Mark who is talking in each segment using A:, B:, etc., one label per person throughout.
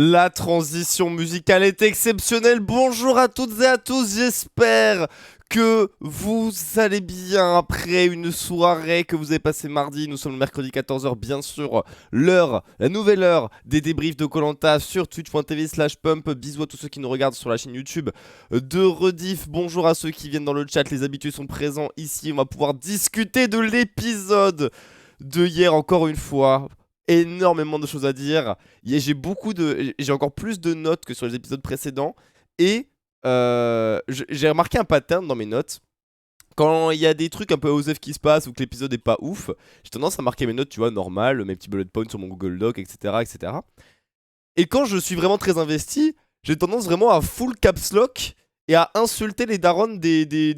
A: La transition musicale est exceptionnelle. Bonjour à toutes et à tous, j'espère que vous allez bien après une soirée que vous avez passée mardi. Nous sommes le mercredi 14h, bien sûr, la nouvelle heure des débriefs de koh sur twitch.tv/pump. Bisous à tous ceux qui nous regardent sur la chaîne YouTube de Rediff. Bonjour à ceux qui viennent dans le chat, les habitués sont présents ici. On va pouvoir discuter de l'épisode de hier encore une fois. Énormément de choses à dire. J'ai encore plus de notes que sur les épisodes précédents. Et j'ai remarqué un pattern dans mes notes. Quand il y a des trucs un peu osef qui se passent ou que l'épisode est pas ouf, j'ai tendance à marquer mes notes, tu vois, normales, mes petits bullet points sur mon Google Doc, etc., etc. Et quand je suis vraiment très investi, j'ai tendance vraiment à full caps lock et à insulter les darons des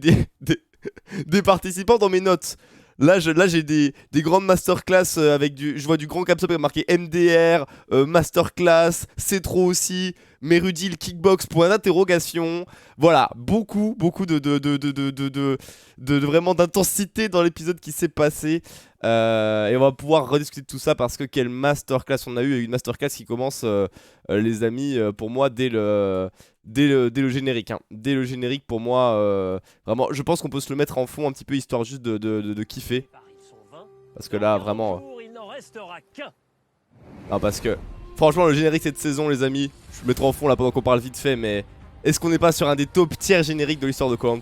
A: participants dans mes notes. Là, j'ai des grandes masterclass avec du. Je vois du grand caps up marqué MDR, masterclass, c'est trop aussi, Merudil kickbox, point d'interrogation. Voilà, beaucoup de vraiment d'intensité dans l'épisode qui s'est passé. Et on va pouvoir rediscuter de tout ça parce que quelle masterclass on a eu. Une masterclass qui commence, les amis, pour moi, dès le générique. Hein. Dès le générique, pour moi, vraiment, je pense qu'on peut se le mettre en fond un petit peu, histoire juste de kiffer. Parce que là, vraiment... Non, parce que, franchement, le générique cette saison, les amis, je le mettrai en fond là pendant qu'on parle vite fait, mais... Est-ce qu'on n'est pas sur un des top tiers génériques de l'histoire de koh?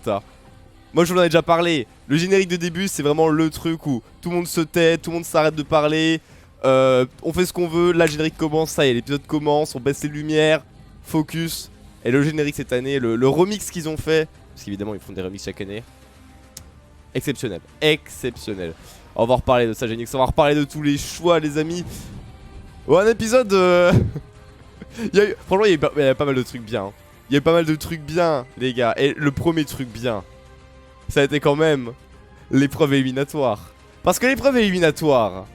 A: Moi je vous en ai déjà parlé, le générique de début c'est vraiment le truc où tout le monde se tait, tout le monde s'arrête de parler, on fait ce qu'on veut, là le générique commence, ça y est, l'épisode commence, on baisse les lumières, focus. Et le générique cette année, le remix qu'ils ont fait, parce qu'évidemment ils font des remixes chaque année, exceptionnel, exceptionnel. On va reparler de ça, Genix, on va reparler de tous les choix les amis. Ouais, un épisode... Franchement il y a pas mal de trucs bien. Hein. Il y a pas mal de trucs bien les gars, et le premier truc bien, ça a été quand même l'épreuve éliminatoire. Parce que l'épreuve éliminatoire...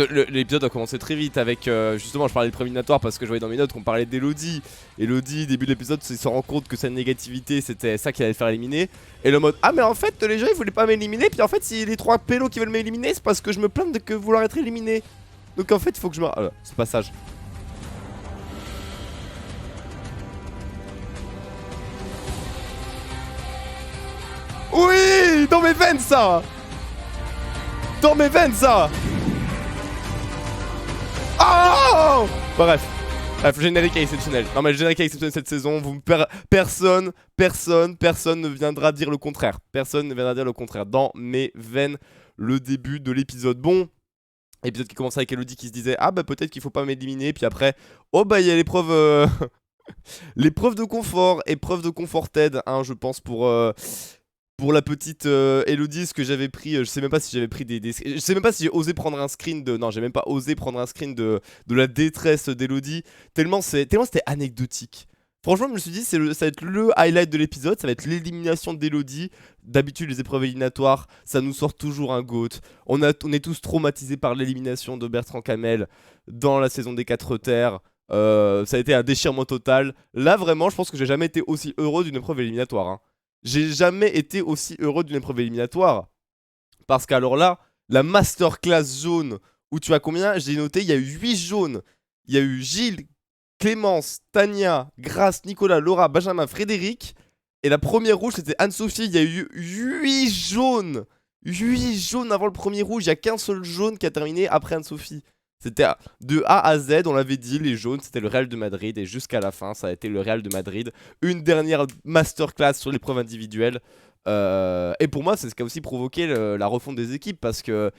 A: L'épisode a commencé très vite avec... justement, je parlais d'épreuve éliminatoire parce que je voyais dans mes notes qu'on parlait d'Elodie. Elodie, début de l'épisode, il se rend compte que sa négativité, c'était ça qui allait le faire éliminer. Et le mode, ah mais en fait, les gens, ils voulaient pas m'éliminer. Puis en fait, si les 3 pélos qui veulent m'éliminer, c'est parce que je me plains de vouloir être éliminé. Donc en fait, il faut que je me... ce passage. Oui, dans mes veines ça. Dans mes veines ça. Oh. Bref, le générique est exceptionnel. Non mais le générique est exceptionnel cette saison. Personne ne viendra dire le contraire. Personne ne viendra dire le contraire. Dans mes veines, le début de l'épisode. Bon, épisode qui commence avec Elodie qui se disait ah bah peut-être qu'il faut pas m'éliminer. Puis après, oh bah il y a l'épreuve l'épreuve de confort. Épreuve de confort TED, hein, je pense pour la petite Elodie, ce que j'avais pris, je sais même pas si j'avais pris je sais même pas si j'ai osé prendre un screen de... Non, j'ai même pas osé prendre un screen de la détresse d'Elodie. Tellement c'était anecdotique. Franchement, je me suis dit, ça va être le highlight de l'épisode, ça va être l'élimination d'Elodie. D'habitude, les épreuves éliminatoires, ça nous sort toujours un GOAT. On est tous traumatisés par l'élimination de Bertrand Camel dans la saison des 4 terres. Ça a été un déchirement total. Là, vraiment, je pense que j'ai jamais été aussi heureux d'une épreuve éliminatoire. Hein. J'ai jamais été aussi heureux d'une épreuve éliminatoire. Parce qu'alors là, la masterclass jaune, où tu as combien? J'ai noté, il y a eu 8 jaunes. Il y a eu Gilles, Clémence, Tania, Grace, Nicolas, Laura, Benjamin, Frédéric. Et la première rouge, c'était Anne-Sophie. Il y a eu 8 jaunes. 8 jaunes avant le premier rouge. Il n'y a qu'un seul jaune qui a terminé après Anne-Sophie. C'était de A à Z, on l'avait dit, les jaunes, c'était le Real de Madrid. Et jusqu'à la fin, ça a été le Real de Madrid. Une dernière masterclass sur l'épreuve individuelle. Et pour moi, c'est ce qui a aussi provoqué la refonte des équipes. Parce que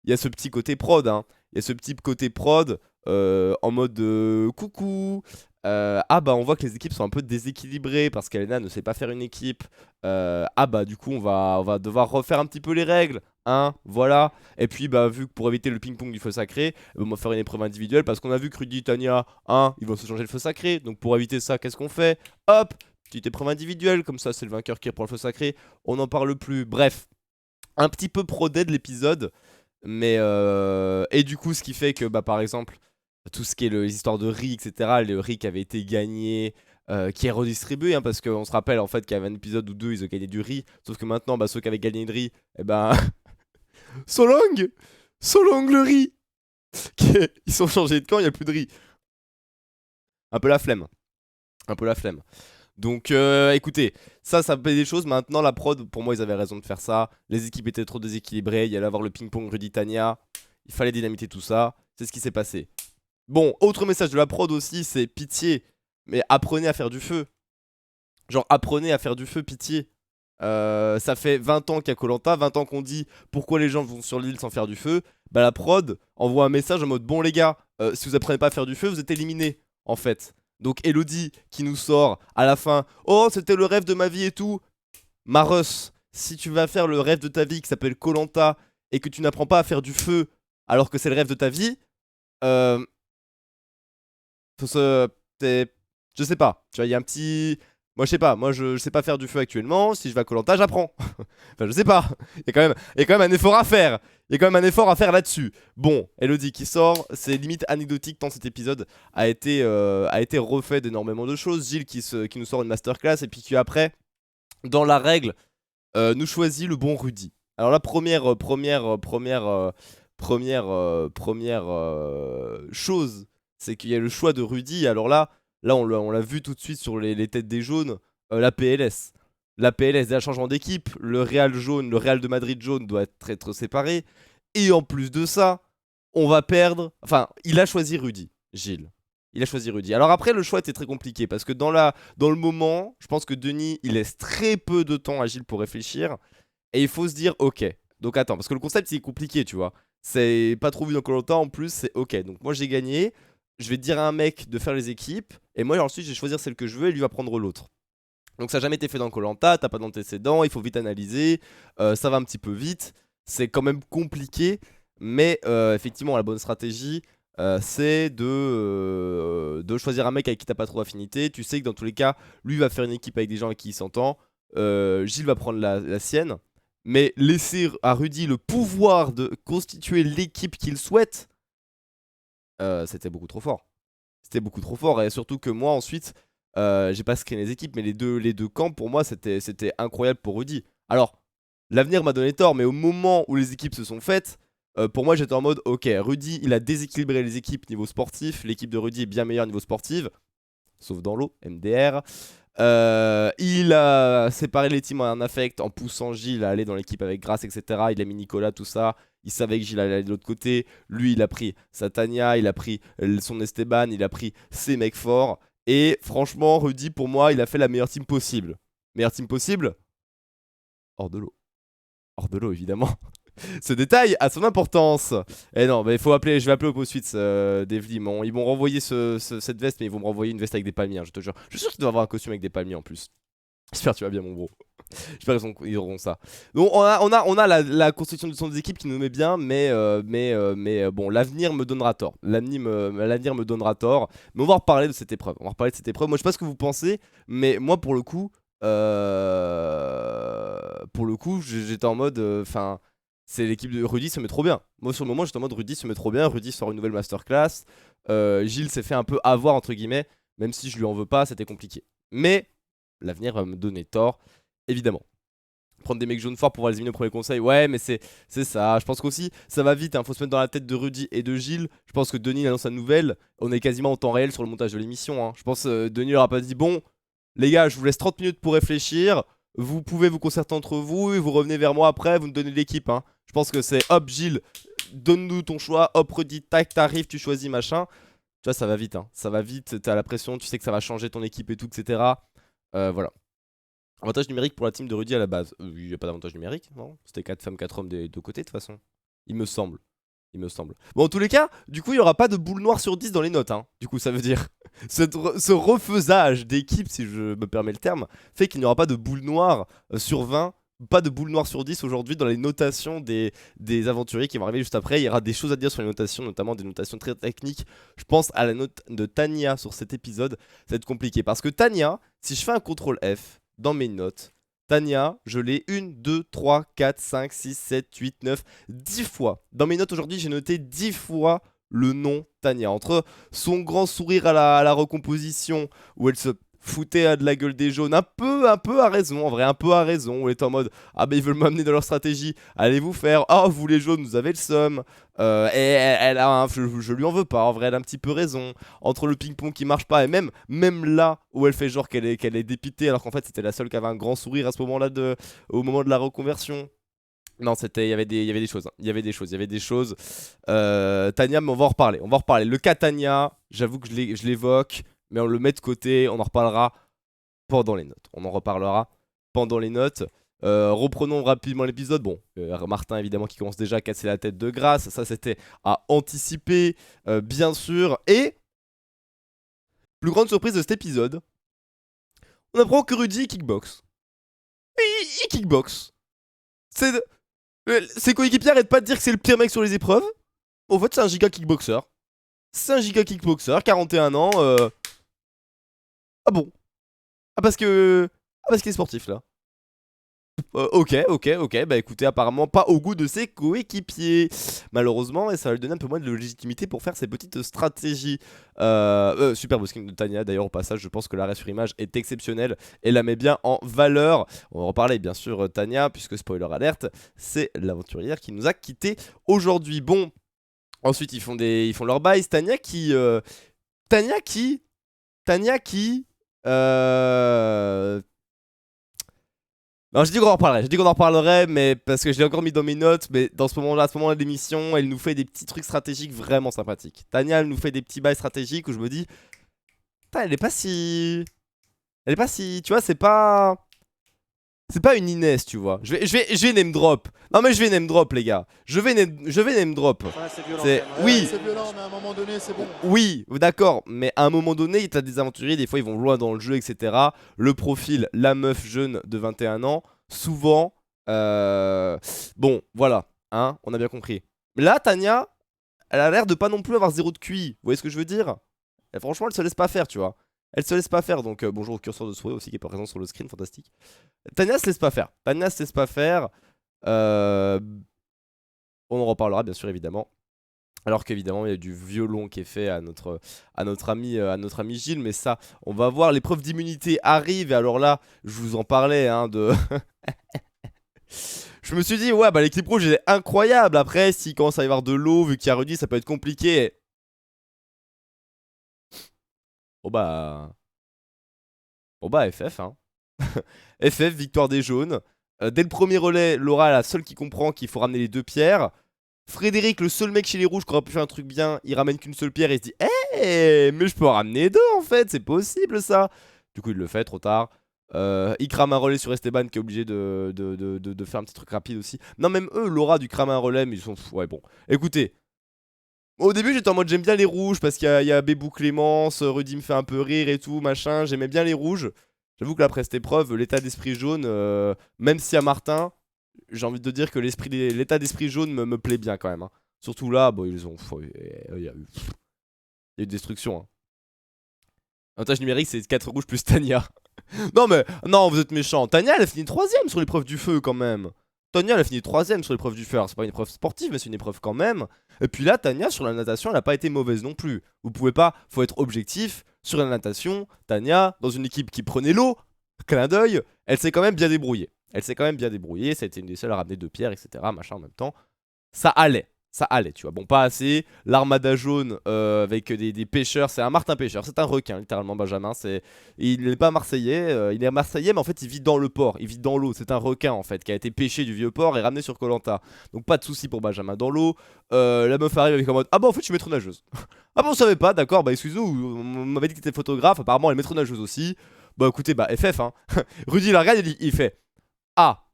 A: il y a ce petit côté prod. Hein. Il y a ce petit côté prod en mode coucou. Ah bah on voit que les équipes sont un peu déséquilibrées parce qu'Elena ne sait pas faire une équipe. Ah bah du coup on va devoir refaire un petit peu les règles. Hein, voilà. Et puis bah vu que pour éviter le ping-pong du feu sacré, on va faire une épreuve individuelle parce qu'on a vu que Rudy et Tania, hein, ils vont se changer le feu sacré. Donc pour éviter ça, qu'est-ce qu'on fait? Hop, petite épreuve individuelle, comme ça c'est le vainqueur qui reprend le feu sacré. On n'en parle plus. Bref, un petit peu prodé de l'épisode. Mais et du coup ce qui fait que bah par exemple tout ce qui est les histoires de riz, etc. Le riz qui avait été gagné, qui est redistribué, hein, parce qu'on se rappelle en fait qu'il y avait un épisode où deux ils ont gagné du riz, sauf que maintenant bah, ceux qui avaient gagné du riz, et ben Solong Solong le riz ils sont changés de camp, il n'y a plus de riz. Un peu la flemme. Un peu la flemme. Donc écoutez, ça fait des choses. Maintenant la prod, pour moi ils avaient raison de faire ça. Les équipes étaient trop déséquilibrées, il y allait avoir le ping-pong Rudy Tania. Il fallait dynamiter tout ça. C'est ce qui s'est passé. Bon, autre message de la prod aussi, c'est pitié. Mais apprenez à faire du feu. Genre apprenez à faire du feu, pitié. Ça fait 20 ans qu'il y a koh, 20 ans qu'on dit pourquoi les gens vont sur l'île sans faire du feu. Bah la prod envoie un message en mode bon les gars, si vous apprenez pas à faire du feu, vous êtes éliminés en fait. Donc Elodie qui nous sort à la fin, oh c'était le rêve de ma vie et tout. Maros, si tu vas faire le rêve de ta vie qui s'appelle koh et que tu n'apprends pas à faire du feu alors que c'est le rêve de ta vie, faut se... Je sais pas, tu vois, il y a un petit... Moi je sais pas, moi je sais pas faire du feu actuellement, si je vais à koh j'apprends. Enfin je sais pas, il y a quand même un effort à faire. Il y a quand même un effort à faire là-dessus. Bon, Elodie qui sort, c'est limite anecdotique tant cet épisode a été refait d'énormément de choses. Gilles qui nous sort une masterclass et puis qui après, dans la règle, nous choisit le bon Rudy. Alors la première chose, c'est qu'il y a le choix de Rudy. Alors là on l'a vu tout de suite sur les têtes des jaunes, la PLS. La PLS, déjà changement d'équipe, le Real jaune, le Real de Madrid jaune doit être séparé. Et en plus de ça, on va perdre... Enfin, il a choisi Rudy, Gilles. Il a choisi Rudy. Alors après, le choix était très compliqué parce que dans le moment, je pense que Denis, il laisse très peu de temps à Gilles pour réfléchir. Et il faut se dire, ok, donc attends, parce que le concept, c'est compliqué, tu vois. C'est pas trop vu dans koh en plus, c'est ok. Donc moi, j'ai gagné. Je vais dire à un mec de faire les équipes. Et moi, ensuite, je vais choisir celle que je veux et lui va prendre l'autre. Donc ça n'a jamais été fait dans koh, t'as pas d'antécédent, il faut vite analyser, ça va un petit peu vite, c'est quand même compliqué, mais effectivement la bonne stratégie c'est de choisir un mec avec qui t'as pas trop d'affinité. Tu sais que dans tous les cas, lui va faire une équipe avec des gens avec qui il s'entend, Gilles va prendre la sienne, mais laisser à Rudy le pouvoir de constituer l'équipe qu'il souhaite, c'était beaucoup trop fort. C'était beaucoup trop fort, et surtout que moi ensuite... j'ai pas screen les équipes, mais les deux camps, pour moi, c'était incroyable pour Rudy. Alors, l'avenir m'a donné tort, mais au moment où les équipes se sont faites, pour moi, j'étais en mode, ok, Rudy, il a déséquilibré les équipes niveau sportif. L'équipe de Rudy est bien meilleure niveau sportif, sauf dans l'eau, MDR. Il a séparé les teams en un affect en poussant Gilles à aller dans l'équipe avec Grasse, etc. Il a mis Nicolas, tout ça. Il savait que Gilles allait aller de l'autre côté. Lui, il a pris sa Tania, il a pris son Esteban, il a pris ses mecs forts. Et franchement, Rudy, pour moi, il a fait la meilleure team possible. Meilleure team possible? Hors de l'eau. Hors de l'eau, évidemment. Ce détail a son importance. Et non, mais je vais appeler Oppo-Suite, Devli. Ils m'ont renvoyé cette veste, mais ils vont me renvoyer une veste avec des palmiers, hein, je te jure. Je suis sûr qu'ils doivent avoir un costume avec des palmiers en plus. J'espère que tu vas bien, mon bro. J'espère qu'ils auront ça. Donc on a la construction de son des équipes qui nous met bien, mais bon, l'avenir me donnera tort. L'avenir me donnera tort. Mais on va reparler de cette épreuve. Moi, je sais pas ce que vous pensez, mais moi, pour le coup, j'étais en mode, enfin, c'est l'équipe de Rudy se met trop bien. Moi, sur le moment, j'étais en mode Rudy se met trop bien. Rudy sort une nouvelle masterclass. Gilles s'est fait un peu avoir entre guillemets, même si je lui en veux pas, c'était compliqué. Mais l'avenir va me donner tort. Évidemment. Prendre des mecs jaunes forts pour pouvoir les éliminer au premier conseil, ouais, mais c'est ça. Je pense qu'aussi, ça va vite, hein. Faut se mettre dans la tête de Rudy et de Gilles. Je pense que Denis annonce sa nouvelle. On est quasiment en temps réel sur le montage de l'émission, hein. Je pense que Denis leur a pas dit, bon, les gars, je vous laisse 30 minutes pour réfléchir. Vous pouvez vous concerter entre vous et vous revenez vers moi après, vous me donnez l'équipe, hein. Je pense que c'est hop, Gilles, donne-nous ton choix. Hop, Rudy, tac, t'arrives, tu choisis, machin. Tu vois, ça va vite, hein. Ça va vite, t'as la pression, tu sais que ça va changer ton équipe et tout, etc. Voilà. Avantage numérique pour la team de Rudy à la base. Il n'y a pas d'avantage numérique, non? C'était 4 femmes, 4 hommes des deux côtés de toute façon. Il me semble. Bon, en tous les cas, du coup, il n'y aura pas de boule noire sur 10 dans les notes, hein. Du coup, ça veut dire. Ce refaisage d'équipe, si je me permets le terme, fait qu'il n'y aura pas de boule noire sur 20. Pas de boule noire sur 10 aujourd'hui dans les notations des aventuriers qui vont arriver juste après. Il y aura des choses à dire sur les notations, notamment des notations très techniques. Je pense à la note de Tania sur cet épisode. Ça va être compliqué parce que Tania, si je fais un CTRL F dans mes notes, Tania, je l'ai 1, 2, 3, 4, 5, 6, 7, 8, 9, 10 fois. Dans mes notes aujourd'hui, j'ai noté 10 fois le nom Tania. Entre son grand sourire à la recomposition, où elle se foutait de la gueule des jaunes un peu à raison, en vrai, un peu à raison. On était en mode, ah bah ils veulent m'amener dans leur stratégie, allez vous faire, oh vous les jaunes, vous avez le seum. Et elle a je lui en veux pas, en vrai, elle a un petit peu raison. Entre le ping-pong qui marche pas, et même là où elle fait genre qu'elle est dépitée, alors qu'en fait c'était la seule qui avait un grand sourire à ce moment-là, au moment de la reconversion. Non, il y avait des choses, hein. Il y avait des choses. Tanya, mais on va en reparler. Le cas Tanya, j'avoue que je l'évoque, mais on le met de côté. On en reparlera pendant les notes. On en reparlera pendant les notes. Reprenons rapidement l'épisode. Bon, Martin évidemment qui commence déjà à casser la tête de grâce. Ça, c'était à anticiper, bien sûr. Et plus grande surprise de cet épisode, on apprend que Rudy kickbox. Il kickbox. Ses coéquipiers arrêtent pas de dire que c'est le pire mec sur les épreuves. En fait, c'est un giga kickboxer. 41 ans. Ah bon? Parce qu'il est sportif là. Ok. Bah écoutez, apparemment pas au goût de ses coéquipiers. Malheureusement, et ça va lui donner un peu moins de légitimité pour faire ses petites stratégies. Super beau skin de Tanya. D'ailleurs, au passage, je pense que l'arrêt sur image est exceptionnel et la met bien en valeur. On va en reparler, bien sûr, Tanya, puisque spoiler alerte, c'est l'aventurière qui nous a quittés aujourd'hui. Bon, ensuite, ils font leur bail. Tanya qui. Non, j'ai dit qu'on en reparlerait, mais parce que je l'ai encore mis dans mes notes, mais dans ce moment-là, à ce moment-là de l'émission, elle nous fait des petits trucs stratégiques vraiment sympathiques. Tanya, elle nous fait des petits bails stratégiques où je me dis, putain, elle est pas si... Tu vois, c'est pas... C'est pas une Inès, tu vois. Je vais name drop. Non mais je vais name drop, les gars. Je vais name drop.
B: Ouais, c'est violent.
A: Oui.
B: C'est violent, mais à un moment donné, c'est bon.
A: Oui, d'accord. Mais à un moment donné, t'as des aventuriers, des fois ils vont loin dans le jeu, etc. Le profil, la meuf jeune de 21 ans, souvent... Bon, voilà. Hein, on a bien compris. Mais là, Tanya, elle a l'air de pas non plus avoir zéro de QI. Vous voyez ce que je veux dire? Et franchement, elle se laisse pas faire, tu vois. Elle se laisse pas faire, donc bonjour au curseur de souhait aussi qui est présent sur le screen, fantastique. Tanya se laisse pas faire. Euh, On en reparlera bien sûr évidemment. Alors qu'évidemment il y a du violon qui est fait à notre ami Gilles, mais ça on va voir. L'épreuve d'immunité arrive et alors là je vous en parlais hein, de... Je me suis dit ouais bah l'équipe rouge elle est incroyable. Après s'il commence à y avoir de l'eau vu qu'il y a Rudy ça peut être compliqué. Bon bah FF hein. FF, victoire des jaunes. Dès le premier relais, Laura est la seule qui comprend qu'il faut ramener les deux pierres. Frédéric, le seul mec chez les rouges qui aura pu faire un truc bien, il ramène qu'une seule pierre et il se dit mais je peux en ramener deux en fait, c'est possible ça. Du coup, il le fait trop tard. Il crame un relais sur Esteban qui est obligé de faire un petit truc rapide aussi. Non, même eux, Laura du crame un relais, mais ils sont. Ouais, bon. Écoutez, au début, j'étais en mode j'aime bien les rouges parce qu'il y a Bébou Clémence, Rudy me fait un peu rire et tout, machin. J'aimais bien les rouges. J'avoue que là, après cette épreuve, l'état d'esprit jaune, même si à Martin, j'ai envie de dire que l'état d'esprit jaune me plaît bien quand même. Hein. Surtout là, bon, il y a eu destruction. Hein. Avantage numérique, c'est 4 rouges plus Tanya. Non, mais non, vous êtes méchant. Tanya, elle a fini 3ème sur l'épreuve du feu quand même. Tanya, elle a fini 3ème sur l'épreuve du feu. Alors, c'est pas une épreuve sportive, mais c'est une épreuve quand même. Et puis là, Tanya, sur la natation, elle a pas été mauvaise non plus. Vous pouvez pas, faut être objectif. Sur la natation, Tanya, dans une équipe qui prenait l'eau, clin d'œil, elle s'est quand même bien débrouillée. Ça a été une des seules à ramener deux pierres, etc. Machin en même temps. Ça allait, tu vois. Bon, pas assez. L'armada jaune avec des pêcheurs, c'est un Martin pêcheur, c'est un requin, littéralement, Benjamin. Il n'est pas marseillais, il est marseillais, mais en fait, il vit dans le port, il vit dans l'eau. C'est un requin, en fait, qui a été pêché du vieux port et ramené sur koh. Donc, pas de souci pour Benjamin dans l'eau. La meuf arrive avec en mode ah bah, en fait, je suis maître nageuse. Ah bah, on savait pas, d'accord, bah, excuse-nous, on m'avait dit que t'étais photographe, apparemment, elle est maître nageuse aussi. Bah, écoutez, bah, FF, hein. Rudy la regarde et il fait ah.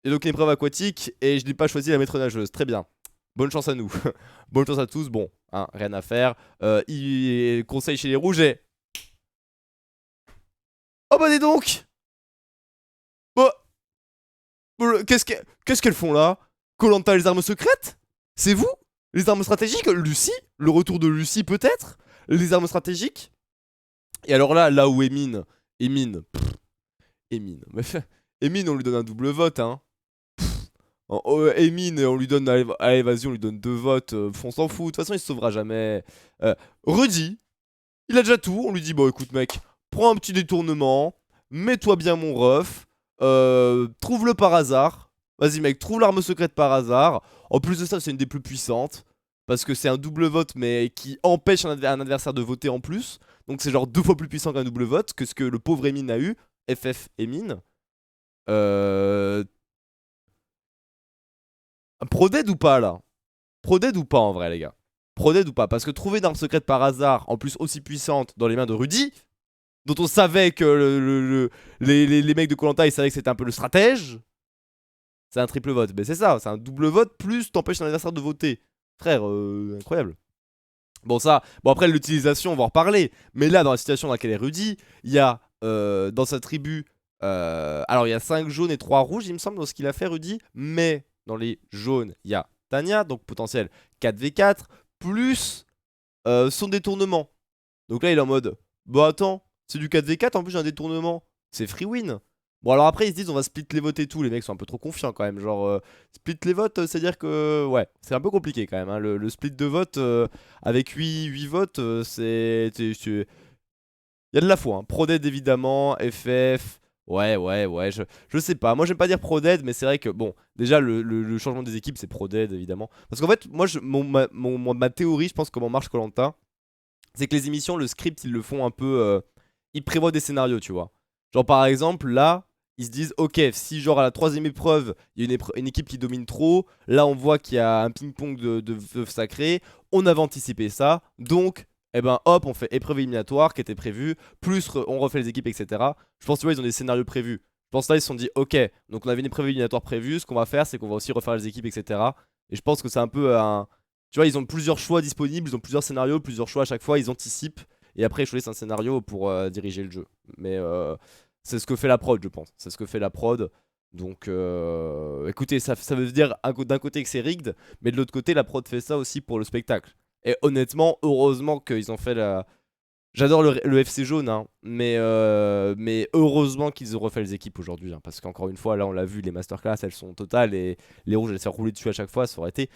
A: Et donc, une épreuve aquatique, et je n'ai pas choisi la maître nageuse. Très bien. Bonne chance à nous. Bonne chance à tous. Bon, hein, rien à faire. Il conseille chez les rouges et... Oh bah dis donc. Bah... Qu'est-ce qu'elles font là? koh les armes secrètes? C'est vous? Les armes stratégiques? Lucie? Le retour de Lucie peut-être? Les armes stratégiques? Et alors là où Emine... Emine, on lui donne un double vote, hein. Emine, on lui donne allez vas-y, on lui donne 2 votes, on s'en fout, de toute façon il se sauvera jamais. Rudy, il a déjà tout, on lui dit bon écoute mec, prends un petit détournement, mets-toi bien mon ref, trouve-le par hasard. Vas-y mec, trouve l'arme secrète par hasard. En plus de ça, c'est une des plus puissantes. Parce que c'est un double vote, mais qui empêche un adversaire de voter en plus. Donc c'est genre 2 fois plus puissant qu'un double vote que ce que le pauvre Emin a eu. FF Emin. Pro-dead ou pas là? Pro-dead ou pas en vrai les gars? Pro-dead ou pas? Parce que trouver une arme secrète par hasard, en plus aussi puissante, dans les mains de Rudy, dont on savait que les mecs de koh ils savaient que c'était un peu le stratège. C'est un triple vote. Mais c'est ça, c'est un double vote plus t'empêches ton adversaire de voter. Frère, incroyable. Bon ça, bon après l'utilisation on va en reparler. Mais là dans la situation dans laquelle est Rudy, il y a dans sa tribu, alors il y a 5 jaunes et 3 rouges il me semble dans ce qu'il a fait Rudy. Mais dans les jaunes il y a Tanya, donc potentiel 4v4, plus son détournement. Donc là il est en mode, bah attends, c'est du 4v4 en plus j'ai un détournement, c'est free win. Bon alors après ils se disent on va split les votes et tout, les mecs sont un peu trop confiants quand même, genre split les votes c'est à dire que ouais c'est un peu compliqué quand même hein. Le split de vote avec 8 votes il y a de la foi hein. Pro-dead évidemment, FF, ouais je sais pas, moi j'aime pas dire pro-dead mais c'est vrai que bon déjà le changement des équipes c'est pro-dead évidemment. Parce qu'en fait moi ma théorie je pense comment marche koh, c'est que les émissions le script ils le font un peu, ils prévoient des scénarios tu vois. Genre par exemple là ils se disent ok si genre à la 3ème épreuve il y a une équipe qui domine trop, là on voit qu'il y a un ping-pong de feu sacré, on avait anticipé ça, donc eh ben hop on fait épreuve éliminatoire qui était prévue, plus on refait les équipes etc. Je pense tu vois ils ont des scénarios prévus. Je pense là ils se sont dit ok donc on avait une épreuve éliminatoire prévue, ce qu'on va faire c'est qu'on va aussi refaire les équipes etc. Et je pense que c'est un peu un... Tu vois ils ont plusieurs choix disponibles, ils ont plusieurs scénarios, plusieurs choix à chaque fois, ils anticipent et après ils choisissent un scénario pour diriger le jeu. Mais c'est ce que fait la prod je pense, c'est ce que fait la prod. Donc écoutez ça veut dire d'un côté que c'est rigged, mais de l'autre côté la prod fait ça aussi pour le spectacle. Et honnêtement heureusement qu'ils ont fait la... J'adore le FC jaune hein, mais heureusement qu'ils ont refait les équipes aujourd'hui hein, parce qu'encore une fois là on l'a vu les masterclass elles sont totales et les rouges elles se faire rouler dessus à chaque fois ça aurait été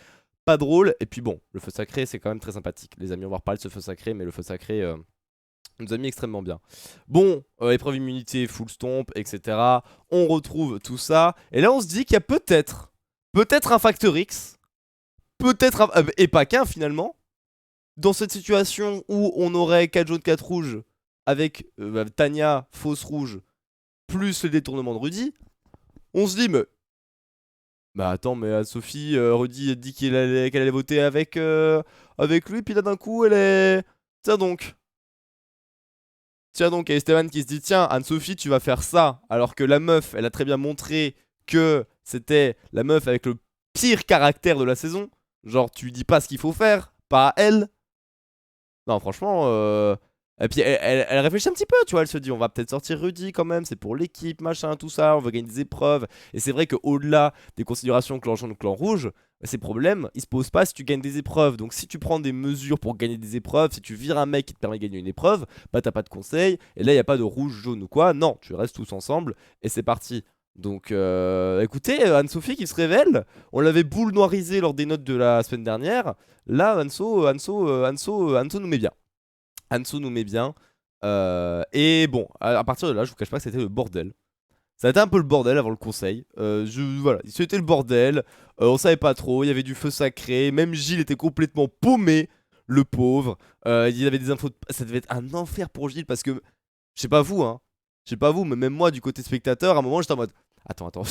A: pas drôle. Et puis bon le feu sacré c'est quand même très sympathique les amis, on va reparler de ce feu sacré mais le feu sacré nous a mis extrêmement bien. Bon, épreuve immunité, full stomp, etc. On retrouve tout ça. Et là, on se dit qu'il y a peut-être un Factor X. Peut-être un... et pas qu'un finalement. Dans cette situation où on aurait 4 jaunes, 4 rouges, avec Tanya, fausse rouge, plus le détournement de Rudy. On se dit, mais... Bah attends, mais Anne-Sophie, Rudy a dit qu'elle allait voter avec lui, puis là d'un coup, elle est... Tiens donc... Tiens donc, il y a Esteban qui se dit tiens, Anne-Sophie, tu vas faire ça. Alors que la meuf, elle a très bien montré que c'était la meuf avec le pire caractère de la saison. Genre, tu lui dis pas ce qu'il faut faire, pas à elle. Non, franchement. Et puis, elle réfléchit un petit peu, tu vois. Elle se dit on va peut-être sortir Rudy quand même, c'est pour l'équipe, machin, tout ça. On veut gagner des épreuves. Et c'est vrai qu'au-delà des considérations clan jaune, clan rouge, ces problèmes, ils se posent pas si tu gagnes des épreuves. Donc si tu prends des mesures pour gagner des épreuves, si tu vires un mec qui te permet de gagner une épreuve, bah t'as pas de conseils. Et là, il n'y a pas de rouge, jaune ou quoi. Non, tu restes tous ensemble et c'est parti. Donc écoutez, Anne-Sophie qui se révèle. On l'avait boule noirisée lors des notes de la semaine dernière. Là, Anso nous met bien. Anso nous met bien. Et bon, à partir de là, je vous cache pas que c'était le bordel. Ça a été un peu le bordel avant le conseil. Voilà, c'était le bordel. On savait pas trop. Il y avait du feu sacré. Même Gilles était complètement paumé, le pauvre. Il y avait des infos. Ça devait être un enfer pour Gilles parce que je sais pas vous, hein. Je sais pas vous, mais même moi, du côté spectateur, à un moment, j'étais en mode. Attends. Attends.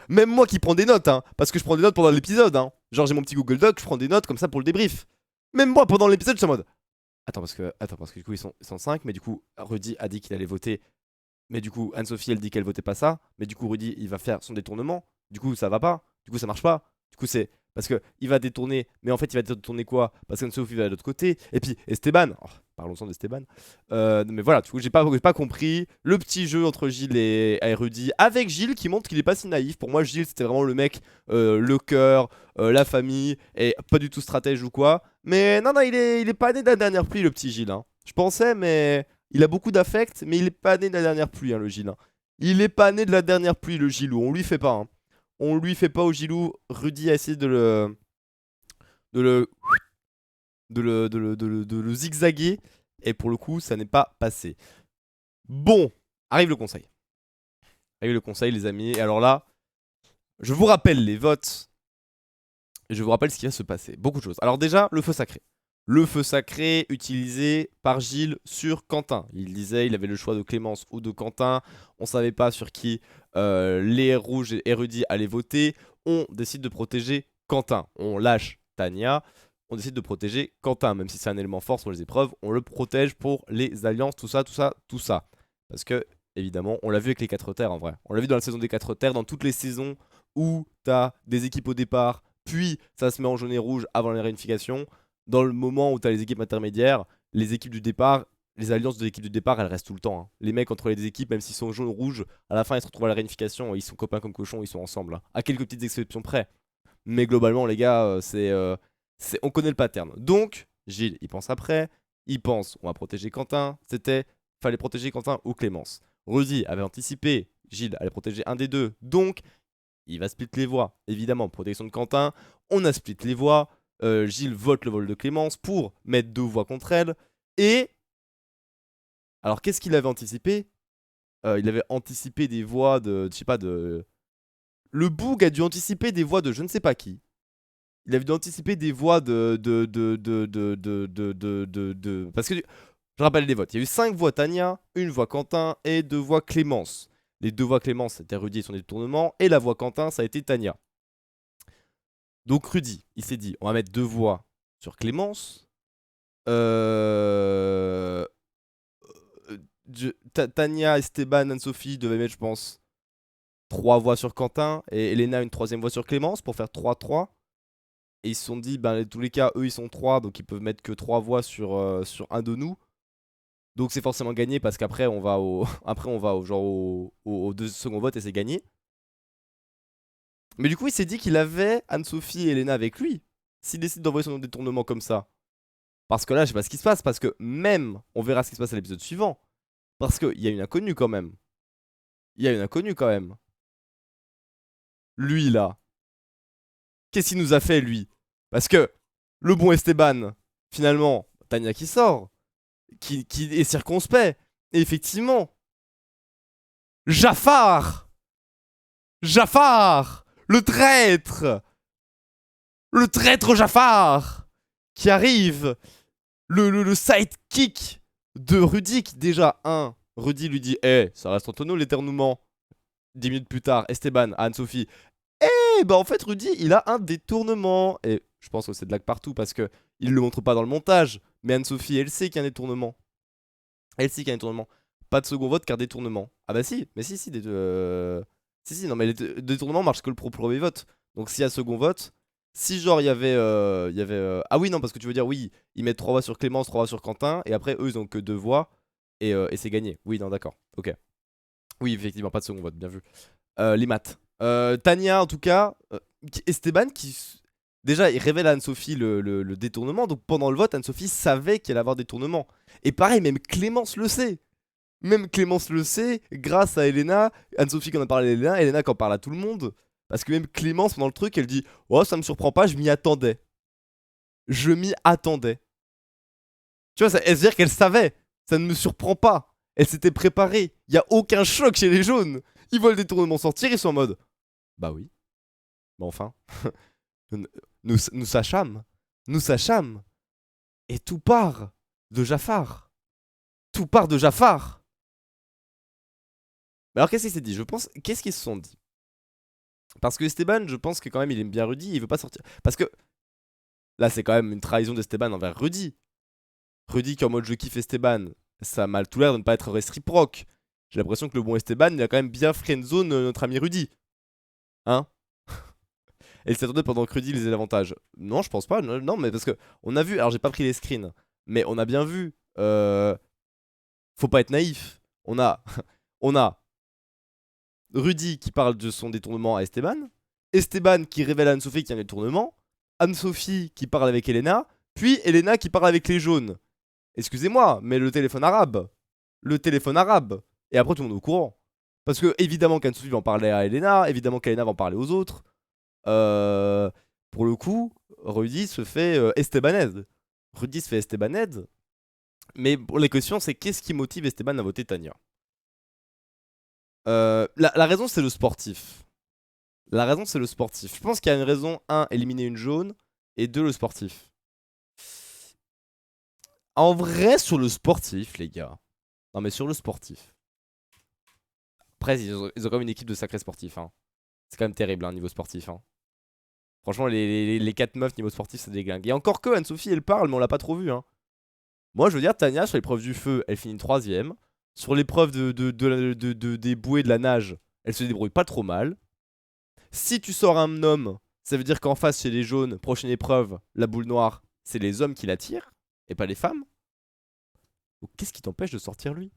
A: Même moi qui prends des notes, hein. Parce que je prends des notes pendant l'épisode, hein. Genre, j'ai mon petit Google Doc, je prends des notes comme ça pour le débrief. Même moi, pendant l'épisode, j'étais en mode. Attends, parce que du coup, ils sont 5, mais du coup, Rudy a dit qu'il allait voter. Mais du coup, Anne-Sophie, elle dit qu'elle votait pas ça. Mais du coup, Rudy, il va faire son détournement. Du coup, ça va pas. Du coup, ça marche pas. Du coup, c'est parce que il va détourner. Mais en fait, il va détourner quoi? Parce qu'Anne-Sophie va de l'autre côté. Et puis, Esteban. Oh, parlons-en d'Esteban. Mais voilà, du coup, j'ai pas compris. Le petit jeu entre Gilles et Rudy. Avec Gilles qui montre qu'il est pas si naïf. Pour moi, Gilles, c'était vraiment le mec, le cœur, la famille. Et pas du tout stratège ou quoi. Mais non, il est pas né de la dernière pluie, le petit Gilles. Hein. Je pensais, mais. Il a beaucoup d'affect, mais il est pas né de la dernière pluie, hein, le Gilles. Hein. Il est pas né de la dernière pluie, le Gilou. On lui fait pas. Hein. On lui fait pas au Gilou. Rudy a essayé de le zigzaguer. Et pour le coup, ça n'est pas passé. Bon, arrive le conseil. Arrive le conseil, les amis. Et alors là, je vous rappelle les votes. Et je vous rappelle ce qui va se passer. Beaucoup de choses. Alors déjà, le feu sacré. Le feu sacré utilisé par Gilles sur Quentin. Il disait il avait le choix de Clémence ou de Quentin. On savait pas sur qui les rouges et Rudy allaient voter. On décide de protéger Quentin. On lâche Tania. On décide de protéger Quentin. Même si c'est un élément fort sur les épreuves, on le protège pour les alliances, tout ça, tout ça, tout ça. Parce que, évidemment, on l'a vu avec les 4 terres en vrai. On l'a vu dans la saison des 4 terres, dans toutes les saisons où t'as des équipes au départ, puis ça se met en jaune et rouge avant la réunification. Dans le moment où tu as les équipes intermédiaires, les équipes du départ, les alliances de l'équipe du départ, elles restent tout le temps. Hein. Les mecs entre les équipes, même s'ils sont jaune ou rouge, à la fin ils se retrouvent à la réunification, ils sont copains comme cochons, ils sont ensemble. Hein. À quelques petites exceptions près. Mais globalement, les gars, on connaît le pattern. Donc, Gilles, il pense après, il pense, on va protéger Quentin, fallait protéger Quentin ou Clémence. Rudy avait anticipé, Gilles allait protéger un des deux, donc il va split les voix. Évidemment, protection de Quentin, on a split les voix. Gilles vote le vol de Clémence pour mettre 2 voix contre elle. Et alors, qu'est-ce qu'il avait anticipé? Il avait anticipé des voix de, je sais pas, de... Le Boug a dû anticiper des voix de je ne sais pas qui. Il avait dû anticiper des voix Parce que, je rappelle les votes. Il y a eu 5 voix Tania, 1 voix Quentin et 2 voix Clémence. Les 2 voix Clémence, c'était Rudy et son détournement. Et la voix Quentin, ça a été Tania. Donc Rudy, il s'est dit, on va mettre 2 voix sur Clémence. Tania, Esteban, Anne-Sophie devaient mettre, je pense, 3 voix sur Quentin. Et Elena, une 3ème voix sur Clémence pour faire 3-3. Et ils se sont dit, ben, dans tous les cas, eux, ils sont 3, donc ils peuvent mettre que 3 voix sur un de nous. Donc c'est forcément gagné parce qu'après, on va au, après, on va au second vote et c'est gagné. Mais du coup, il s'est dit qu'il avait Anne-Sophie et Elena avec lui. S'il décide d'envoyer son détournement comme ça. Parce que là, je sais pas ce qui se passe. Parce que même, on verra ce qui se passe à l'épisode suivant. Parce qu'il y a une inconnue quand même. Il y a une inconnue quand même. Lui là. Qu'est-ce qu'il nous a fait lui? Parce que le bon Esteban, finalement, Tania qui sort. Qui est circonspect. Et effectivement. Jafar! Jafar! Le traître! Le traître Jafar! Qui arrive! Le sidekick de Rudy qui déjà, Rudy lui dit ça reste entre nous l'éternuement. 10 minutes plus tard, Esteban à Anne-Sophie. Bah en fait Rudy il a un détournement. Et je pense que c'est de lag partout parce que il le montre pas dans le montage. Mais Anne-Sophie elle sait qu'il y a un détournement. Elle sait qu'il y a un détournement. Pas de second vote car détournement. Ah bah si, mais si, si, si, non mais les détournements marchent que le premier vote. Donc s'il y a second vote, si genre il y avait, ah oui non parce que tu veux dire oui, ils mettent 3 voix sur Clémence, 3 voix sur Quentin, et après eux ils ont que 2 voix, et c'est gagné. Oui non d'accord, ok. Oui effectivement, pas de second vote, bien vu. Les maths. Tania en tout cas, Esteban qui... Déjà il révèle à Anne-Sophie le détournement, donc pendant le vote Anne-Sophie savait qu'il allait avoir détournement. Et pareil, même Clémence le sait. Même Clémence le sait, grâce à Elena, Anne-Sophie qui en a parlé à Elena, Elena qui en parle à tout le monde. Parce que même Clémence, pendant le truc, elle dit oh, ça me surprend pas, je m'y attendais. Je m'y attendais. Tu vois, ça veut dire qu'elle savait. Ça ne me surprend pas. Elle s'était préparée. Il y a aucun choc chez les jaunes. Ils voient le détournement sortir, ils sont en mode bah oui. Bah enfin. nous sachâmes. Nous sachâmes. Et tout part de Jafar. Tout part de Jafar. Mais alors qu'est-ce qu'il s'est dit? Je pense. Qu'est-ce qu'ils se sont dit? Parce que Esteban, je pense que quand même il aime bien Rudy, il veut pas sortir. Parce que là, c'est quand même une trahison d'Esteban envers Rudy. Rudy qui est en mode je kiffe Esteban, ça a mal tout l'air de ne pas être réciproque. J'ai l'impression que le bon Esteban, il a quand même bien friendzone notre ami Rudy. Hein? Et il s'attendait pendant que Rudy lisait l'avantage. Non, je pense pas. Non, mais parce que on a vu. Alors, j'ai pas pris les screens, mais on a bien vu. Faut pas être naïf. On a Rudy qui parle de son détournement à Esteban. Esteban qui révèle à Anne-Sophie qu'il y a un détournement. Anne-Sophie qui parle avec Elena. Puis Elena qui parle avec les jaunes. Excusez-moi, mais le téléphone arabe. Le téléphone arabe. Et après, tout le monde est au courant. Parce que, évidemment, qu'Anne-Sophie va en parler à Elena. Évidemment, qu'Elena va en parler aux autres. Pour le coup, Rudy se fait Estebaned. Rudy se fait Estebaned. Mais pour les questions, c'est qu'est-ce qui motive Esteban à voter Tania? La raison, c'est le sportif. La raison, c'est le sportif. Je pense qu'il y a une raison. Un, éliminer une jaune. Et deux, le sportif. En vrai, sur le sportif, les gars. Non, mais sur le sportif. Après, ils ont quand même une équipe de sacrés sportifs. Hein. C'est quand même terrible, hein, niveau sportif. Hein. Franchement, les 4 meufs niveau sportif, c'est déglingue. Et encore que Anne-Sophie, elle parle, mais on l'a pas trop vu. Hein. Moi, je veux dire, Tania, sur l'épreuve du feu, elle finit 3ème. Sur l'épreuve des bouées de la nage, elle se débrouille pas trop mal. Si tu sors un homme, ça veut dire qu'en face, chez les jaunes, prochaine épreuve, la boule noire, c'est les hommes qui la tirent, et pas les femmes. Donc, qu'est-ce qui t'empêche de sortir lui?